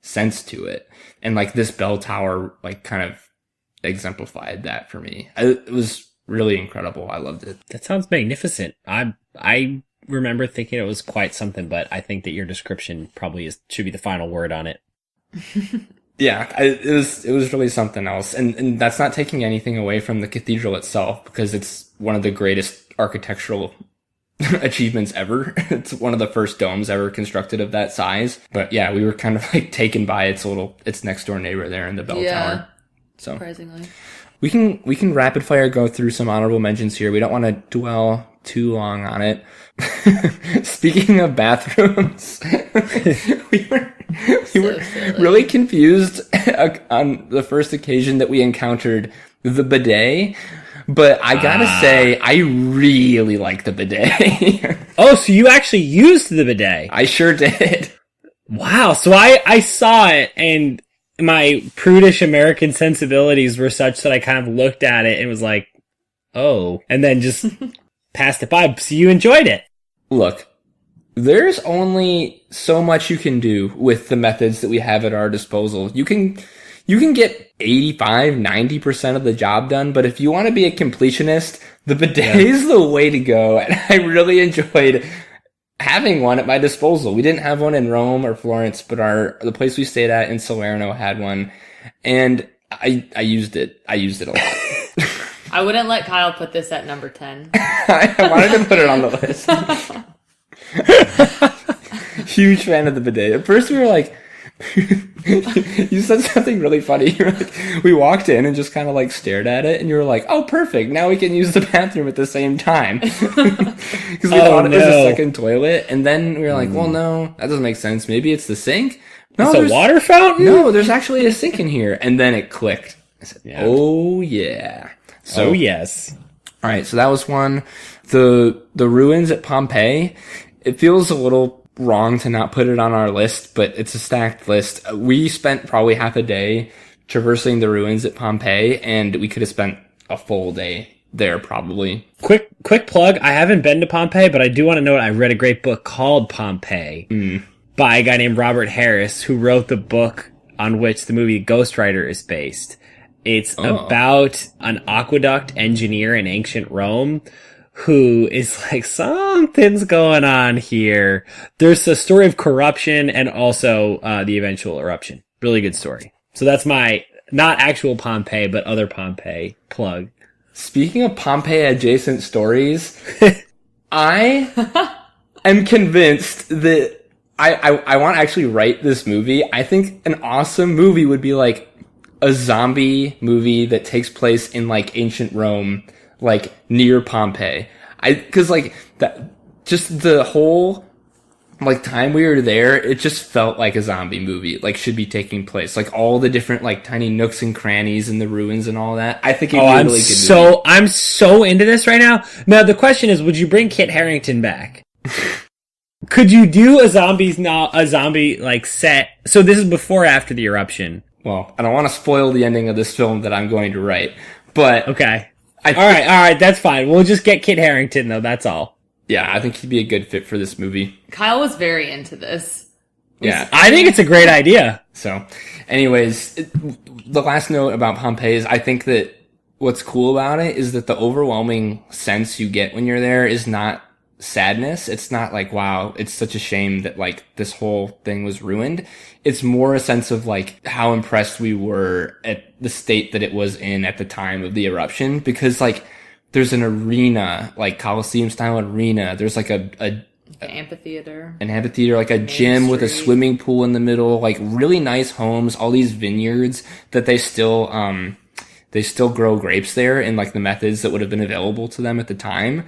sense to it. And like this bell tower, like kind of exemplified that for me. It was really incredible. I loved it.
That sounds magnificent. I remember thinking it was quite something, but I think that your description probably should be the final word on it.
Yeah, it was really something else. And that's not taking anything away from the cathedral itself, because it's one of the greatest architectural achievements ever. It's one of the first domes ever constructed of that size. But yeah, we were kind of like taken by its next door neighbor there in the bell tower. So
surprisingly.
We can rapid fire go through some honorable mentions here. We don't want to dwell too long on it. Speaking of bathrooms, we were really confused on the first occasion that we encountered the bidet. But I gotta say, I really like the bidet.
Oh, so you actually used the bidet?
I sure did.
Wow. So I saw it, and my prudish American sensibilities were such that I kind of looked at it and was like, oh, and then just passed it by. So you enjoyed it.
Look, there's only so much you can do with the methods that we have at our disposal. You can get 85, 90% of the job done, but if you want to be a completionist, the bidet is the way to go. And I really enjoyed having one at my disposal. We didn't have one in Rome or Florence, but the place we stayed at in Salerno had one, and I used it. I used it a lot.
I wouldn't let Kyle put this at number 10.
I wanted to put it on the list. Huge fan of the bidet. At first we were like, you said something really funny. You were like, we walked in and just kind of like stared at it, and you were like, oh, perfect. Now we can use the bathroom at the same time. Because we thought it was a second toilet. And then we were like, well, no, that doesn't make sense. Maybe it's the sink. No,
it's a water fountain?
No, there's actually a sink in here. And then it clicked. I said, oh, yeah. So,
oh, yes.
All right, so that was one. The ruins at Pompeii, it feels a little wrong to not put it on our list, but it's a stacked list. We spent probably half a day traversing the ruins at Pompeii, and we could have spent a full day there probably.
Quick plug. I haven't been to Pompeii, but I do want to note I read a great book called Pompeii by a guy named Robert Harris, who wrote the book on which the movie Ghost Rider is based. It's about an aqueduct engineer in ancient Rome who is like, something's going on here. There's a story of corruption and also the eventual eruption. Really good story. So that's my, not actual Pompeii, but other Pompeii plug.
Speaking of Pompeii adjacent stories, I am convinced that I want to actually write this movie. I think an awesome movie would be like a zombie movie that takes place in like ancient Rome, like near Pompeii. Cause like that, just the whole like time we were there, it just felt like a zombie movie, like should be taking place. Like all the different like tiny nooks and crannies in the ruins and all that. I think it'd be a really good movie.
I'm so into this right now. Now the question is, would you bring Kit Harington back? Could you do a zombie like set? So this is before or after the eruption?
Well, I don't want to spoil the ending of this film that I'm going to write, but
okay. All right, that's fine. We'll just get Kit Harington though. That's all.
Yeah, I think he'd be a good fit for this movie.
Kyle was very into this.
Yeah.
I think it's a great idea.
So, anyways, the last note about Pompeii is I think that what's cool about it is that the overwhelming sense you get when you're there is not sadness. It's not like, wow, it's such a shame that like this whole thing was ruined. It's more a sense of like how impressed we were at the state that it was in at the time of the eruption, because like there's an arena, like Coliseum style arena. There's like an
amphitheater,
like a gym with a swimming pool in the middle, like really nice homes, all these vineyards that they still grow grapes there in like the methods that would have been available to them at the time.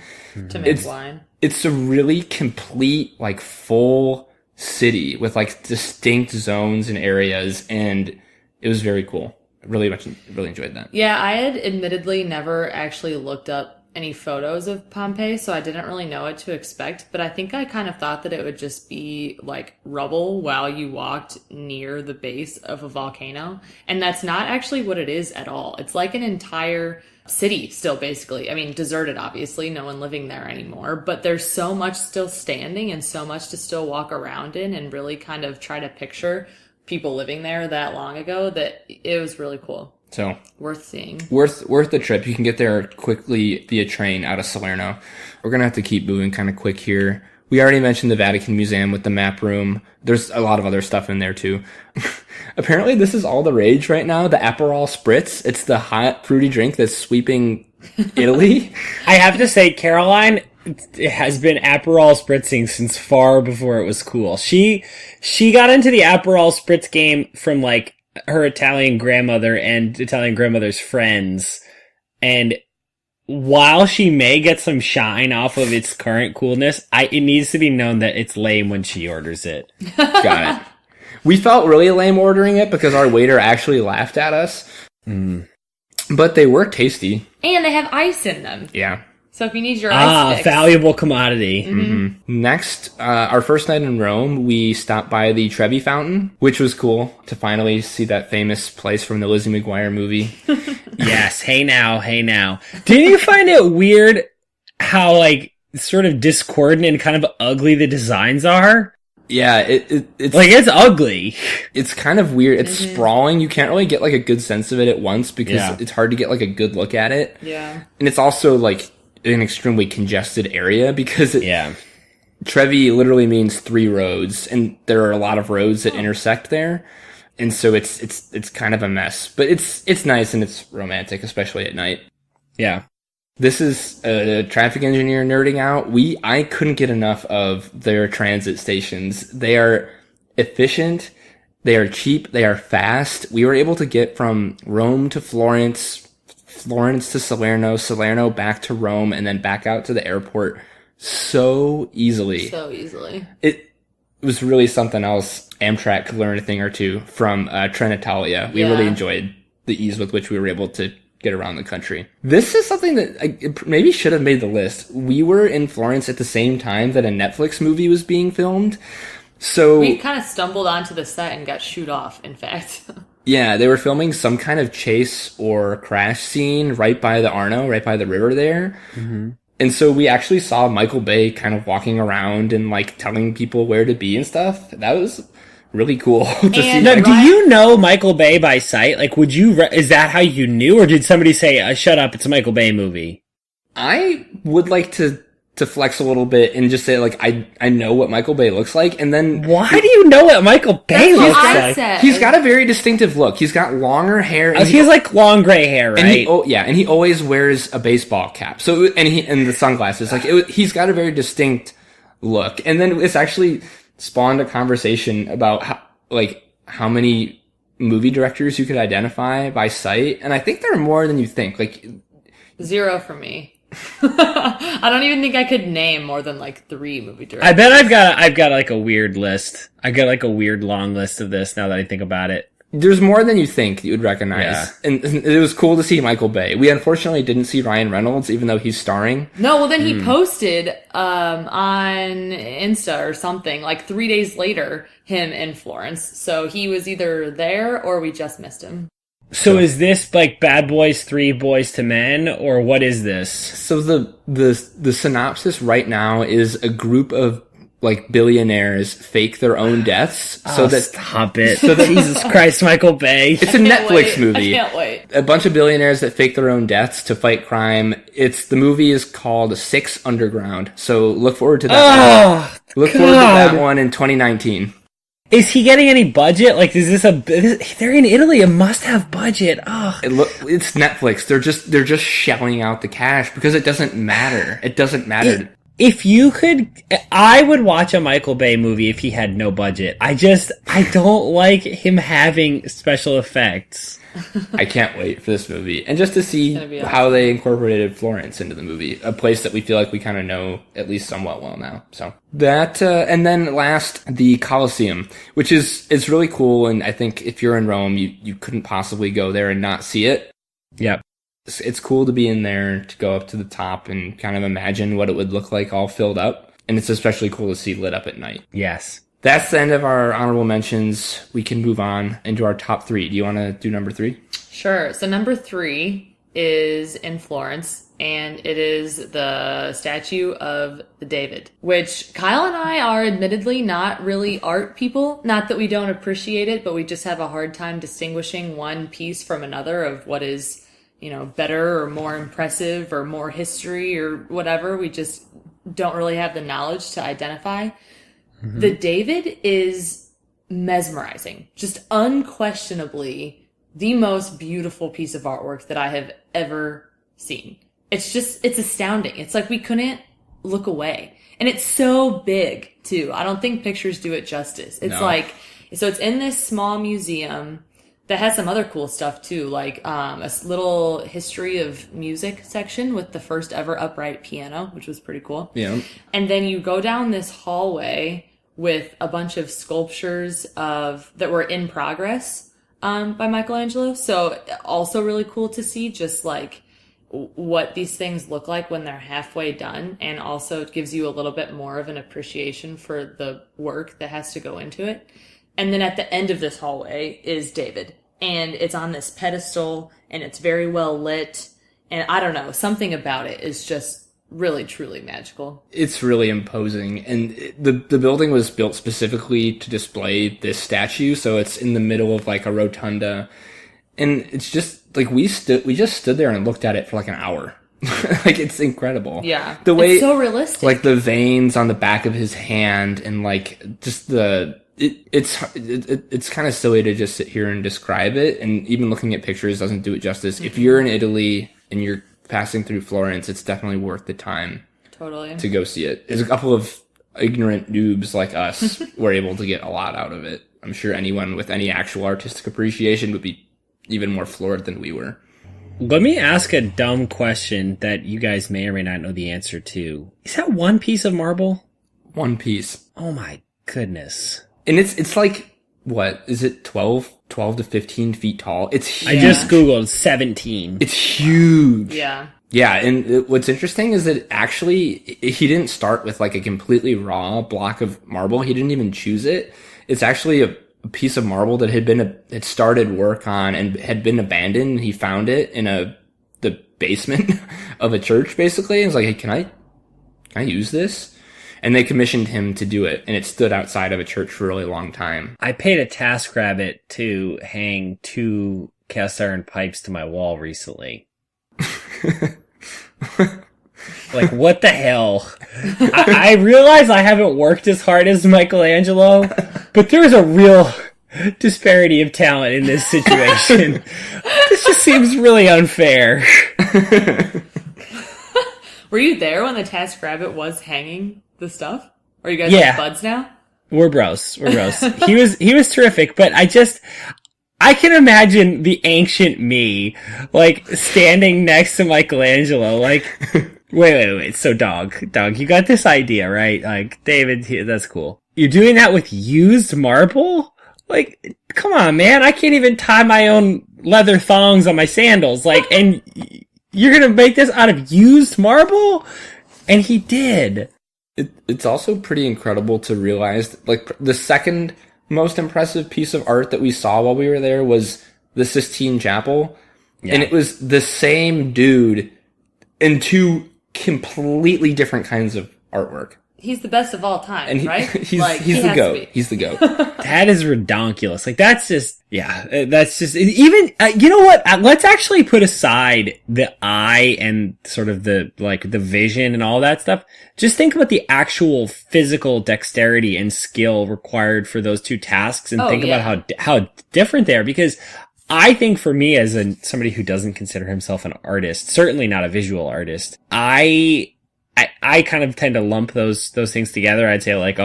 To make wine.
It's a really complete, like full city with like distinct zones and areas, and it was very cool. Really enjoyed that.
Yeah, I had admittedly never actually looked up any photos of Pompeii, so I didn't really know what to expect, but I think I kind of thought that it would just be like rubble while you walked near the base of a volcano, and that's not actually what it is at all. It's like an entire city still, basically. I mean, deserted, obviously, no one living there anymore, but there's so much still standing and so much to still walk around in and really kind of try to picture people living there that long ago that it was really cool.
So
worth seeing.
Worth the trip. You can get there quickly via train out of Salerno. We're going to have to keep moving kind of quick here. We already mentioned the Vatican Museum with the map room. There's a lot of other stuff in there too. Apparently this is all the rage right now. The Aperol Spritz. It's the hot fruity drink that's sweeping Italy.
I have to say, Caroline has been Aperol spritzing since far before it was cool. She got into the Aperol Spritz game from like her Italian grandmother and Italian grandmother's friends, and while she may get some shine off of its current coolness, it needs to be known that it's lame when she orders it.
Got it. We felt really lame ordering it because our waiter actually laughed at us. But they were tasty.
And they have ice in them.
Yeah.
So if you need your ice fix.
Valuable commodity.
Mm-hmm. Next, our first night in Rome, we stopped by the Trevi Fountain, which was cool to finally see that famous place from the Lizzie McGuire movie.
Yes, hey now. Didn't you find it weird how, like, sort of discordant and kind of ugly the designs are?
Yeah, it's...
like, it's ugly.
It's kind of weird. It's sprawling. You can't really get, like, a good sense of it at once because it's hard to get, like, a good look at it.
Yeah.
And it's also, like, an extremely congested area because Trevi literally means 3 roads, and there are a lot of roads that intersect there. And so it's kind of a mess, but it's nice and it's romantic, especially at night.
Yeah.
This is a traffic engineer nerding out. I couldn't get enough of their transit stations. They are efficient. They are cheap. They are fast. We were able to get from Rome to Florence to Salerno, Salerno back to Rome, and then back out to the airport so easily. It was really something else. Amtrak could learn a thing or two from Trenitalia. We really enjoyed the ease with which we were able to get around the country. This is something that maybe should have made the list. We were in Florence at the same time that a Netflix movie was being filmed. So
we kind of stumbled onto the set and got shooed off, in fact.
Yeah, they were filming some kind of chase or crash scene right by the Arno, right by the river there. Mm-hmm. And so we actually saw Michael Bay kind of walking around and like telling people where to be and stuff. That was really cool to see.
Now, do you know Michael Bay by sight? Like, would you, is that how you knew? Or did somebody say, shut up, it's a Michael Bay movie?
I would like to flex a little bit and just say, like, I know what Michael Bay looks like, and then...
Why do you know what Michael Bay looks like?
He's got a very distinctive look. He's got longer hair.
And he has, like, long gray hair, right?
And he always wears a baseball cap. So, and the sunglasses. Like, he's got a very distinct look. And then it's actually spawned a conversation about, how many movie directors you could identify by sight. And I think there are more than you think. Like...
0 for me. I don't even think I could name more than like 3 movie directors.
I bet I've got like a weird list. I've got like a weird long list of this now that I think about it.
There's more than you think you would recognize.
Yeah.
And it was cool to see Michael Bay. We unfortunately didn't see Ryan Reynolds, even though he's starring.
No, well then he posted on Insta or something, like 3 days later, him in Florence. So he was either there or we just missed him.
So is this like Bad Boys 3 Boys to Men, or what is this?
So the synopsis right now is a group of like billionaires fake their own deaths
Stop it. Jesus Christ, Michael Bay.
It's a Netflix movie.
I can't wait.
A bunch of billionaires that fake their own deaths to fight crime. The movie is called Six Underground. So look forward to that. Look forward to that one in 2019.
Is he getting any budget? Like, they're in Italy, it must have budget. Oh.
It's Netflix. They're just shelling out the cash because it doesn't matter. It doesn't matter.
If you could, I would watch a Michael Bay movie if he had no budget. I don't like him having special effects.
I can't wait for this movie. And just to see how they incorporated Florence into the movie. A place that we feel like we kind of know at least somewhat well now. So that, and then last, the Colosseum, which is really cool. And I think if you're in Rome, you couldn't possibly go there and not see it.
Yep.
It's cool to be in there, to go up to the top and kind of imagine what it would look like all filled up. And it's especially cool to see lit up at night.
Yes.
That's the end of our honorable mentions. We can move on into our top 3. Do you want to do number 3?
Sure. So number 3 is in Florence, and it is the statue of the David, which Kyle and I are admittedly not really art people. Not that we don't appreciate it, but we just have a hard time distinguishing one piece from another of what is, better or more impressive or more history or whatever. We just don't really have the knowledge to identify. Mm-hmm. The David is mesmerizing, just unquestionably the most beautiful piece of artwork that I have ever seen. It's astounding. It's like we couldn't look away. And it's so big too. I don't think pictures do it justice. It's so it's in this small museum that has some other cool stuff too, like a little history of music section with the first ever upright piano, which was pretty cool.
Yeah.
And then you go down this hallway with a bunch of sculptures that were in progress by Michelangelo. So also really cool to see just like what these things look like when they're halfway done. And also it gives you a little bit more of an appreciation for the work that has to go into it. And then at the end of this hallway is David. And it's on this pedestal and it's very well lit. And I don't know, something about it is just really, truly magical.
It's really imposing. And the building was built specifically to display this statue. So it's in the middle of like a rotunda. And it's just like we just stood there and looked at it for like an hour. Like it's incredible.
Yeah.
The way
it's so realistic.
Like the veins on the back of his hand and like just it's kind of silly to just sit here and describe it, and even looking at pictures doesn't do it justice. Mm-hmm. If you're in Italy and you're passing through Florence, it's definitely worth the time.
Totally.
To go see it. There's a couple of ignorant noobs like us were able to get a lot out of it. I'm sure anyone with any actual artistic appreciation would be even more floored than we were.
Let me ask a dumb question that you guys may or may not know the answer to. Is that one piece of marble?
One piece.
Oh my goodness.
And it's like, what, is it 12 to 15 feet tall? It's huge.
I just Googled 17.
It's huge.
Yeah.
Yeah, and what's interesting is that actually he didn't start with like a completely raw block of marble. He didn't even choose it. It's actually a piece of marble that had started work on and had been abandoned. He found it in the basement of a church, basically. And was like, hey, can I use this? And they commissioned him to do it, and it stood outside of a church for a really long time.
I paid a TaskRabbit to hang 2 cast iron pipes to my wall recently. Like, what the hell? I realize I haven't worked as hard as Michelangelo, but there's a real disparity of talent in this situation. This just seems really unfair.
Were you there when the TaskRabbit was hanging the stuff? Are you guys like buds now?
We're bros. He was terrific, but I can imagine the ancient me, like, standing next to Michelangelo, like, Wait. So Dog, you got this idea, right? Like, David, that's cool. You're doing that with used marble? Like, come on, man. I can't even tie my own leather thongs on my sandals. Like, and you're gonna make this out of used marble? And he did.
It's also pretty incredible to realize, like, the second most impressive piece of art that we saw while we were there was the Sistine Chapel. Yeah. And it was the same dude in two completely different kinds of artwork.
He's the best of all time, right?
He's the GOAT. He's the GOAT.
That is redonkulous. Like, that's just, even, you know what? Let's actually put aside the eye and sort of the vision and all that stuff. Just think about the actual physical dexterity and skill required for those two tasks and about how different they are. Because I think for me, as somebody who doesn't consider himself an artist, certainly not a visual artist, I kind of tend to lump those things together. I'd say, like,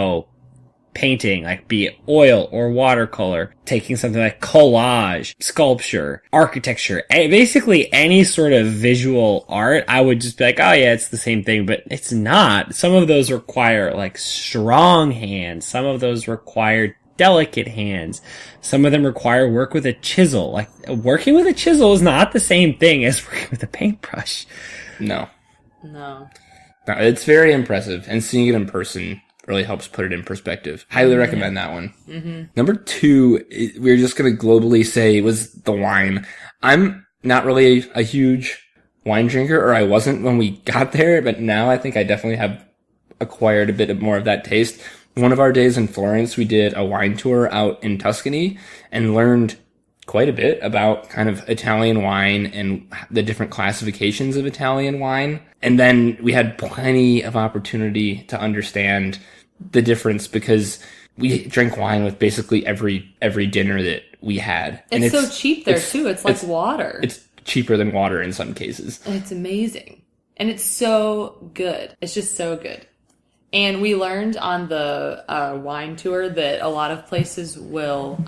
painting, like, be it oil or watercolor, taking something like collage, sculpture, architecture, basically any sort of visual art, I would just be like, oh yeah, it's the same thing, but it's not. Some of those require, like, strong hands. Some of those require delicate hands. Some of them require work with a chisel. Like, working with a chisel is not the same thing as working with a paintbrush.
No, it's very impressive, and seeing it in person really helps put it in perspective. Highly recommend that one. Mm-hmm. Number 2, we're just going to globally say, was the wine. I'm not really a huge wine drinker, or I wasn't when we got there, but now I think I definitely have acquired a bit more of that taste. One of our days in Florence, we did a wine tour out in Tuscany and learned quite a bit about kind of Italian wine and the different classifications of Italian wine. And then we had plenty of opportunity to understand the difference, because we drank wine with basically every dinner that we had.
It's so cheap there too. It's like water.
It's cheaper than water in some cases.
And it's amazing. And it's so good. It's just so good. And we learned on the wine tour that a lot of places will,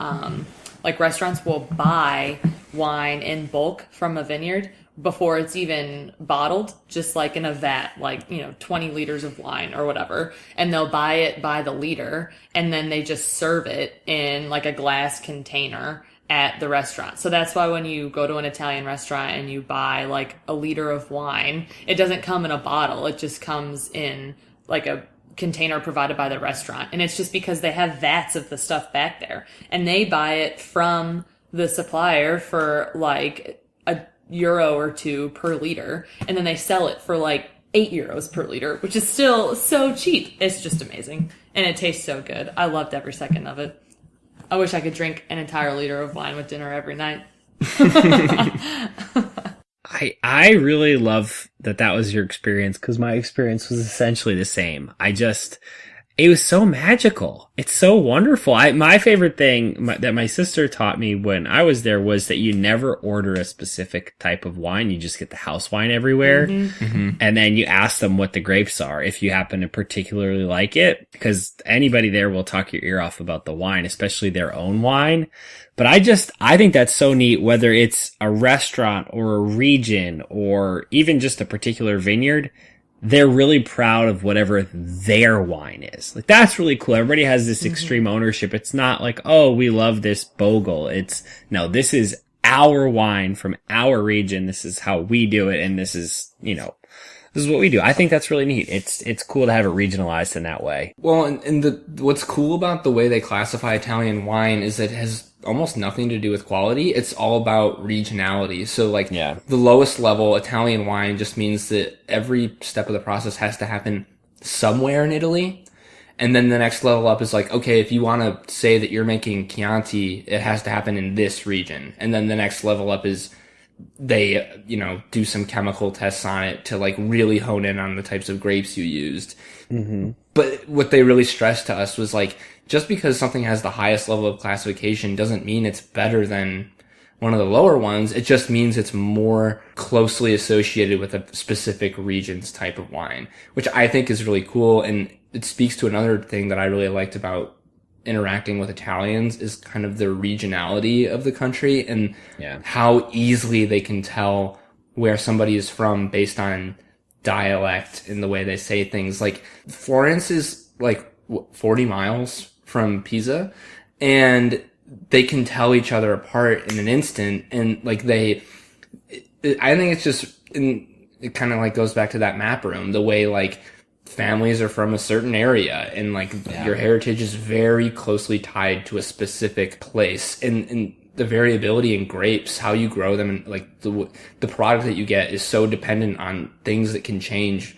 like restaurants will buy wine in bulk from a vineyard before it's even bottled, just like in a vat, like, 20 liters of wine or whatever. And they'll buy it by the liter, and then they just serve it in like a glass container at the restaurant. So that's why when you go to an Italian restaurant and you buy like a liter of wine, it doesn't come in a bottle. It just comes in like a container provided by the restaurant. And it's just because they have vats of the stuff back there, and they buy it from the supplier for like €1 or €2 per liter, and then they sell it for like €8 per liter, which is still so cheap. It's just amazing, and it tastes so good. I loved every second of it. I wish I could drink an entire liter of wine with dinner every night.
I really love that was your experience, because my experience was essentially the same. It was so magical. It's so wonderful. My favorite thing that my sister taught me when I was there was that you never order a specific type of wine. You just get the house wine everywhere. Mm-hmm. Mm-hmm. And then you ask them what the grapes are if you happen to particularly like it, because anybody there will talk your ear off about the wine, especially their own wine. But I think that's so neat, whether it's a restaurant or a region or even just a particular vineyard. They're really proud of whatever their wine is. Like, that's really cool. Everybody has this extreme ownership. It's not like, oh, we love this Bogle. No, this is our wine from our region. This is how we do it. And this is what we do. I think that's really neat. It's cool to have it regionalized in that way.
Well, and what's cool about the way they classify Italian wine is that it has almost nothing to do with quality. It's all about regionality. So like, the lowest level Italian wine just means that every step of the process has to happen somewhere in Italy. And then the next level up is like, okay, if you want to say that you're making Chianti, it has to happen in this region. And then the next level up is they, do some chemical tests on it to like really hone in on the types of grapes you used. Mm-hmm. But what they really stressed to us was like, just because something has the highest level of classification doesn't mean it's better than one of the lower ones. It just means it's more closely associated with a specific region's type of wine, which I think is really cool. And it speaks to another thing that I really liked about interacting with Italians is kind of the regionality of the country and how easily they can tell where somebody is from based on dialect in the way they say things. Like Florence is like 40 miles from Pisa, and they can tell each other apart in an instant. And like I think it's just, it kind of like goes back to that map room, the way like families are from a certain area, and like your heritage is very closely tied to a specific place, and the variability in grapes, how you grow them, and like the product that you get is so dependent on things that can change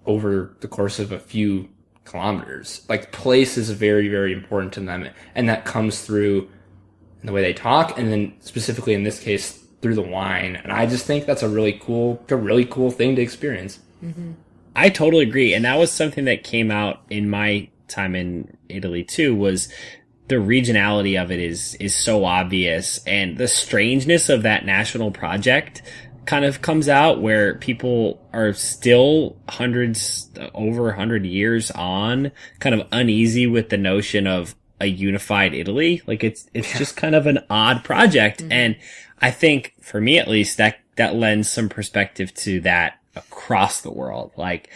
over the course of a few kilometers. Like place is very, very important to them, and that comes through in the way they talk, and then specifically in this case through the wine. And I just think that's a really cool thing to experience.
Mm-hmm.
I totally agree. And that was something that came out in my time in Italy too, was the regionality of it is so obvious. And the strangeness of that national project kind of comes out, where people are still over 100 years on, kind of uneasy with the notion of a unified Italy. Like it's just kind of an odd project. Mm-hmm. And I think for me, at least, that lends some perspective to that across the world. Like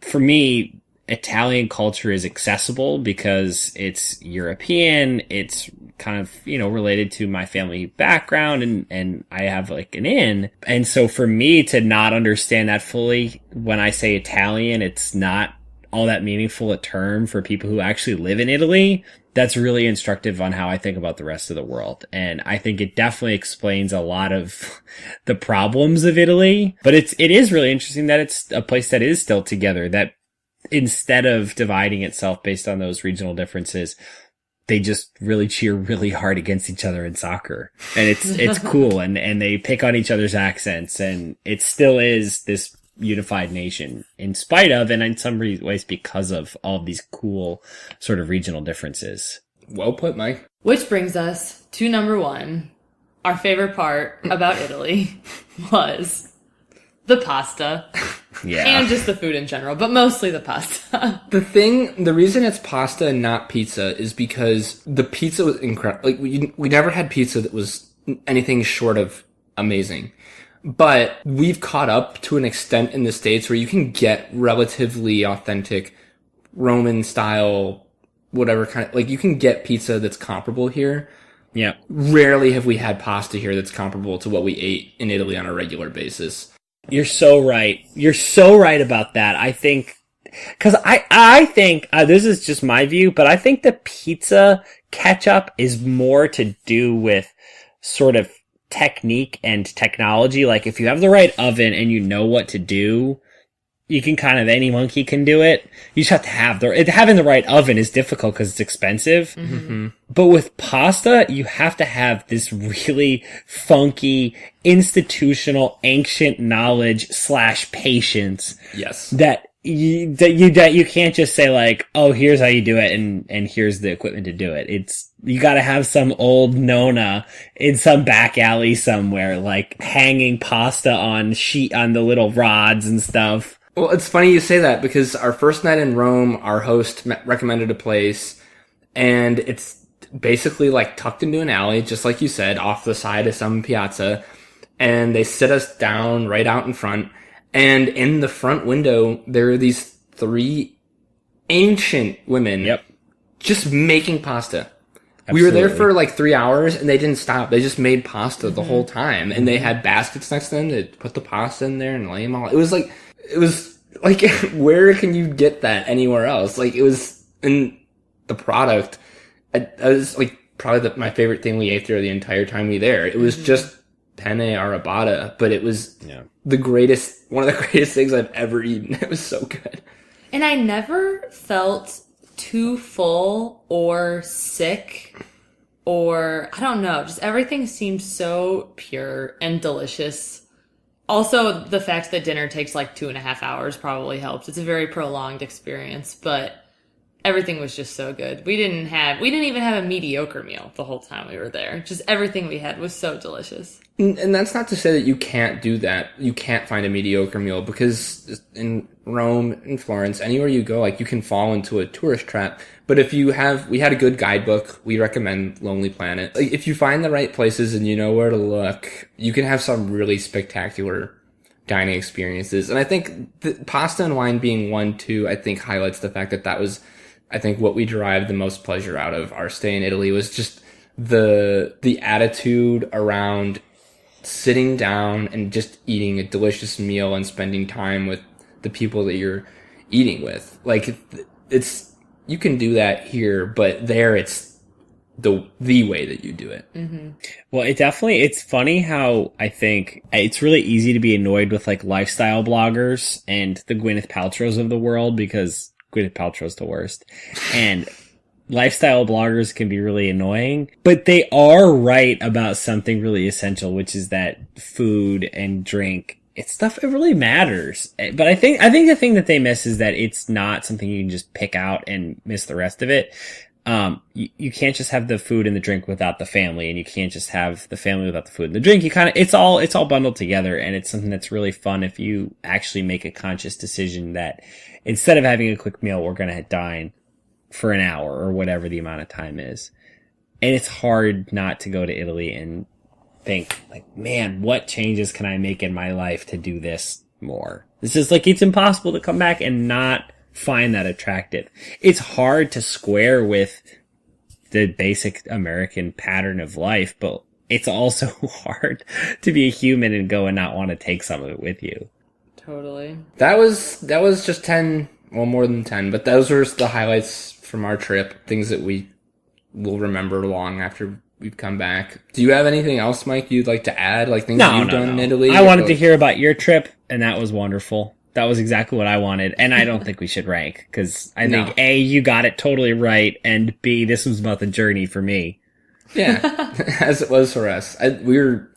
for me, Italian culture is accessible because it's European. It's kind of, related to my family background, and I have like an in. And so for me to not understand that fully, when I say Italian, it's not all that meaningful a term for people who actually live in Italy. That's really instructive on how I think about the rest of the world. And I think it definitely explains a lot of the problems of Italy. But it is really interesting that it's a place that is still together, that instead of dividing itself based on those regional differences, they just really cheer really hard against each other in soccer. And it's cool. And they pick on each other's accents, and it still is this unified nation in spite of, and in some ways because of, all of these cool sort of regional differences.
Well put, Mike.
Which brings us to number one. Our favorite part about Italy was the pasta.
Yeah.
And just the food in general, but mostly the pasta.
The reason it's pasta and not pizza is because the pizza was incredible. Like we never had pizza that was anything short of amazing. But we've caught up to an extent in the States where you can get relatively authentic Roman style, whatever kind of, like you can get pizza that's comparable here.
Yeah.
Rarely have we had pasta here that's comparable to what we ate in Italy on a regular basis.
You're so right. You're so right about that. I think, cause I think, this is just my view, but I think the pizza ketchup is more to do with sort of technique and technology. Like if you have the right oven and you know what to do, you can any monkey can do it. You just have to have having the right oven is difficult because it's expensive.
Mm-hmm.
But with pasta, you have to have this really funky, institutional, ancient knowledge / patience.
Yes.
That you can't just say like, oh, here's how you do it, and here's the equipment to do it. You gotta have some old nonna in some back alley somewhere, like hanging pasta on the little rods and stuff.
Well, it's funny you say that, because our first night in Rome, our host recommended a place, and it's basically like tucked into an alley, just like you said, off the side of some piazza, and they sit us down right out in front. And in the front window, there are these 3 ancient women.
Yep.
Just making pasta.
Absolutely.
We were there for like 3 hours, and they didn't stop. They just made pasta the whole time. And they had baskets next to them to put the pasta in there and lay them all. It was like, where can you get that anywhere else? Like, it was in the product. I was like, probably my favorite thing we ate there the entire time we were there. It was just penne arrabbiata, but it was one of the greatest things I've ever eaten. It was so good.
And I never felt too full or sick, or I don't know, just everything seemed so pure and delicious. Also, the fact that dinner takes like 2.5 hours probably helps. It's a very prolonged experience, but everything was just so good. We didn't even have a mediocre meal the whole time we were there. Just everything we had was so delicious.
And that's not to say that you can't do that. You can't find a mediocre meal, because in Rome, in Florence, anywhere you go, like, you can fall into a tourist trap. But if we had a good guidebook. We recommend Lonely Planet. Like, if you find the right places and you know where to look, you can have some really spectacular dining experiences. And I think the pasta and wine being one, too, I think highlights the fact that that was, I think, what we derived the most pleasure out of our stay in Italy was just the attitude around sitting down and just eating a delicious meal and spending time with the people that you're eating with. Like, it's, you can do that here, but there it's the way that you do it.
Mm-hmm.
Well, it's funny how I think it's really easy to be annoyed with like lifestyle bloggers and the Gwyneth Paltrows of the world, because Gwyneth Paltrow's the worst. And lifestyle bloggers can be really annoying, but they are right about something really essential, which is that food and drink, it's stuff that really matters. But I think the thing that they miss is that it's not something you can just pick out and miss the rest of it. You can't just have the food and the drink without the family, and you can't just have the family without the food and the drink. It's all bundled together, and it's something that's really fun if you actually make a conscious decision that instead of having a quick meal, we're going to dine for an hour or whatever the amount of time is. And it's hard not to go to Italy and think like, man, what changes can I make in my life to do this more? It's just like, it's impossible to come back and not find that attractive. It's hard to square with the basic American pattern of life, but it's also hard to be a human and go and not want to take some of it with you.
Totally.
That was just 10, well, more than 10, but those were the highlights from our trip, things that we will remember long after we've come back. Do you have anything else, Mike, you'd like to add? Like things that you've done in Italy?
I wanted to hear about your trip, and that was wonderful. That was exactly what I wanted, and I don't think we should rank, because I think, A, you got it totally right, and B, this was about the journey for me.
Yeah, as it was for us. We were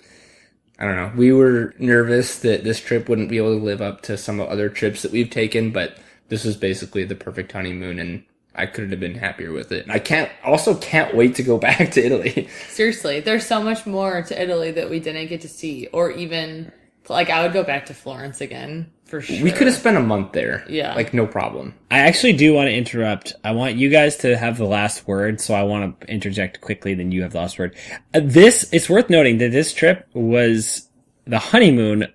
nervous that this trip wouldn't be able to live up to some other trips that we've taken, but this was basically the perfect honeymoon, and I couldn't have been happier with it. I can't wait to go back to Italy.
Seriously, there's so much more to Italy that we didn't get to see, or even, like, I would go back to Florence again. For sure.
We could have spent a month there.
Yeah.
Like, no problem.
I actually do want to interrupt. I want you guys to have the last word, so I want to interject quickly, then you have the last word. It's worth noting that this trip was the honeymoon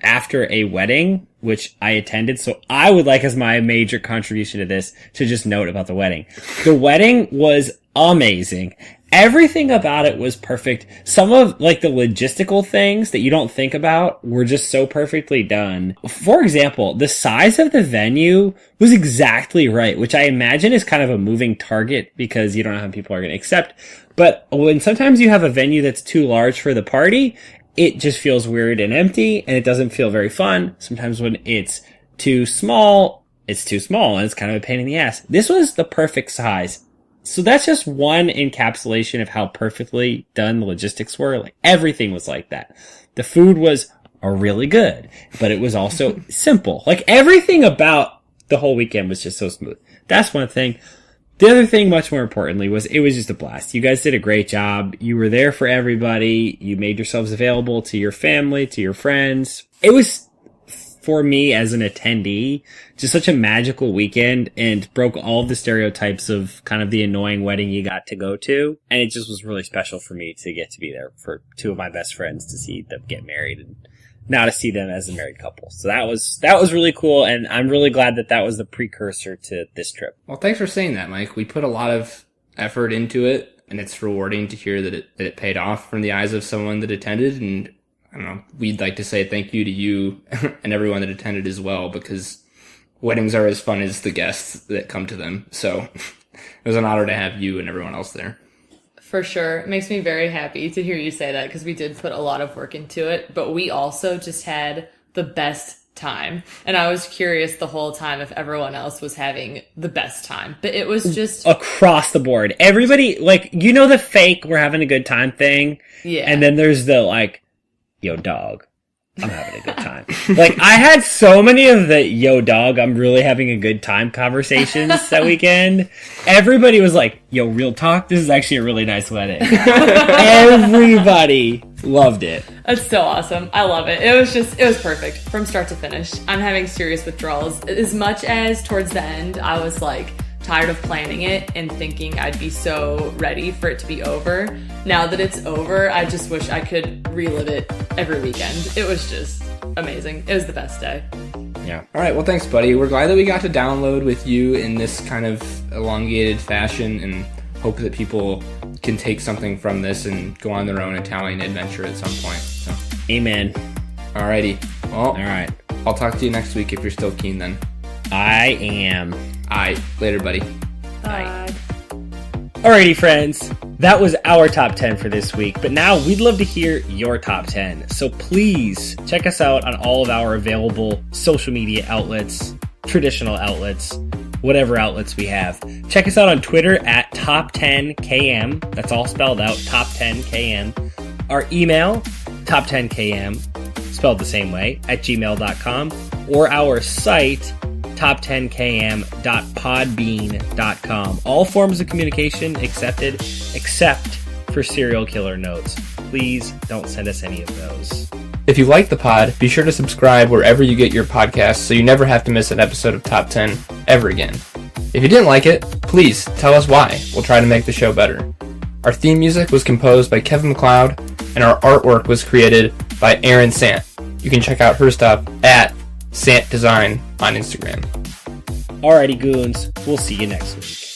after a wedding, which I attended, so I would like, as my major contribution to this, to just note about the wedding. The wedding was amazing. Everything about it was perfect. Some of, like, the logistical things that you don't think about were just so perfectly done. For example, the size of the venue was exactly right, which I imagine is kind of a moving target because you don't know how people are going to accept. But when sometimes you have a venue that's too large for the party, it just feels weird and empty, and it doesn't feel very fun. Sometimes when it's too small, and it's kind of a pain in the ass. This was the perfect size. So that's just one encapsulation of how perfectly done the logistics were. Like, everything was like that. The food was really good, but it was also simple. Like, everything about the whole weekend was just so smooth. That's one thing. The other thing, much more importantly, was it was just a blast. You guys did a great job. You were there for everybody. You made yourselves available to your family, to your friends. It was, for me as an attendee, just such a magical weekend, and broke all of the stereotypes of kind of the annoying wedding you got to go to. And it just was really special for me to get to be there for two of my best friends, to see them get married and now to see them as a married couple. So that was really cool, and I'm really glad that was the precursor to this trip.
Well, thanks for saying that, Mike. We put a lot of effort into it, and it's rewarding to hear that it paid off from the eyes of someone that attended. And I don't know, we'd like to say thank you to you and everyone that attended as well, because weddings are as fun as the guests that come to them. So it was an honor to have you and everyone else there.
For sure. It makes me very happy to hear you say that, because we did put a lot of work into it, but we also just had the best time. And I was curious the whole time if everyone else was having the best time, but it was just
across the board. Everybody, like, you know, the fake we're having a good time thing.
Yeah.
And then there's the, like, yo, dog, I'm having a good time. Like, I had so many of the yo, dog, I'm really having a good time conversations that weekend. Everybody was like, yo, real talk, this is actually a really nice wedding. Everybody loved it.
That's so awesome. I love it. It was perfect from start to finish. I'm having serious withdrawals. As much as towards the end, I was like tired of planning it and thinking I'd be so ready for it to be over. Now that it's over, I just wish I could relive it every weekend. It was just amazing. It was the best day.
Yeah.
All right. Well, thanks, buddy. We're glad that we got to download with you in this kind of elongated fashion, and hope that people can take something from this and go on their own Italian adventure at some point. So.
Amen.
Alrighty. Well,
All right.
I'll talk to you next week if you're still keen then.
I am.
Alright. Later, buddy.
Bye.
Alrighty, friends. That was our top 10 for this week, but now we'd love to hear your top 10. So please check us out on all of our available social media outlets, traditional outlets, whatever outlets we have. Check us out on Twitter at top10km. That's all spelled out, top10km. Our email, top10km, spelled the same way, at gmail.com, or our site, top10km.podbean.com. All forms of communication accepted, except for serial killer notes. Please don't send us any of those.
If you like the pod, be sure to subscribe wherever you get your podcasts so you never have to miss an episode of Top 10 ever again. If you didn't like it, please tell us why. We'll try to make the show better. Our theme music was composed by Kevin MacLeod, and our artwork was created by Erin Sant. You can check out her stuff at Sant Design on Instagram.
Alrighty, goons. We'll see you next week.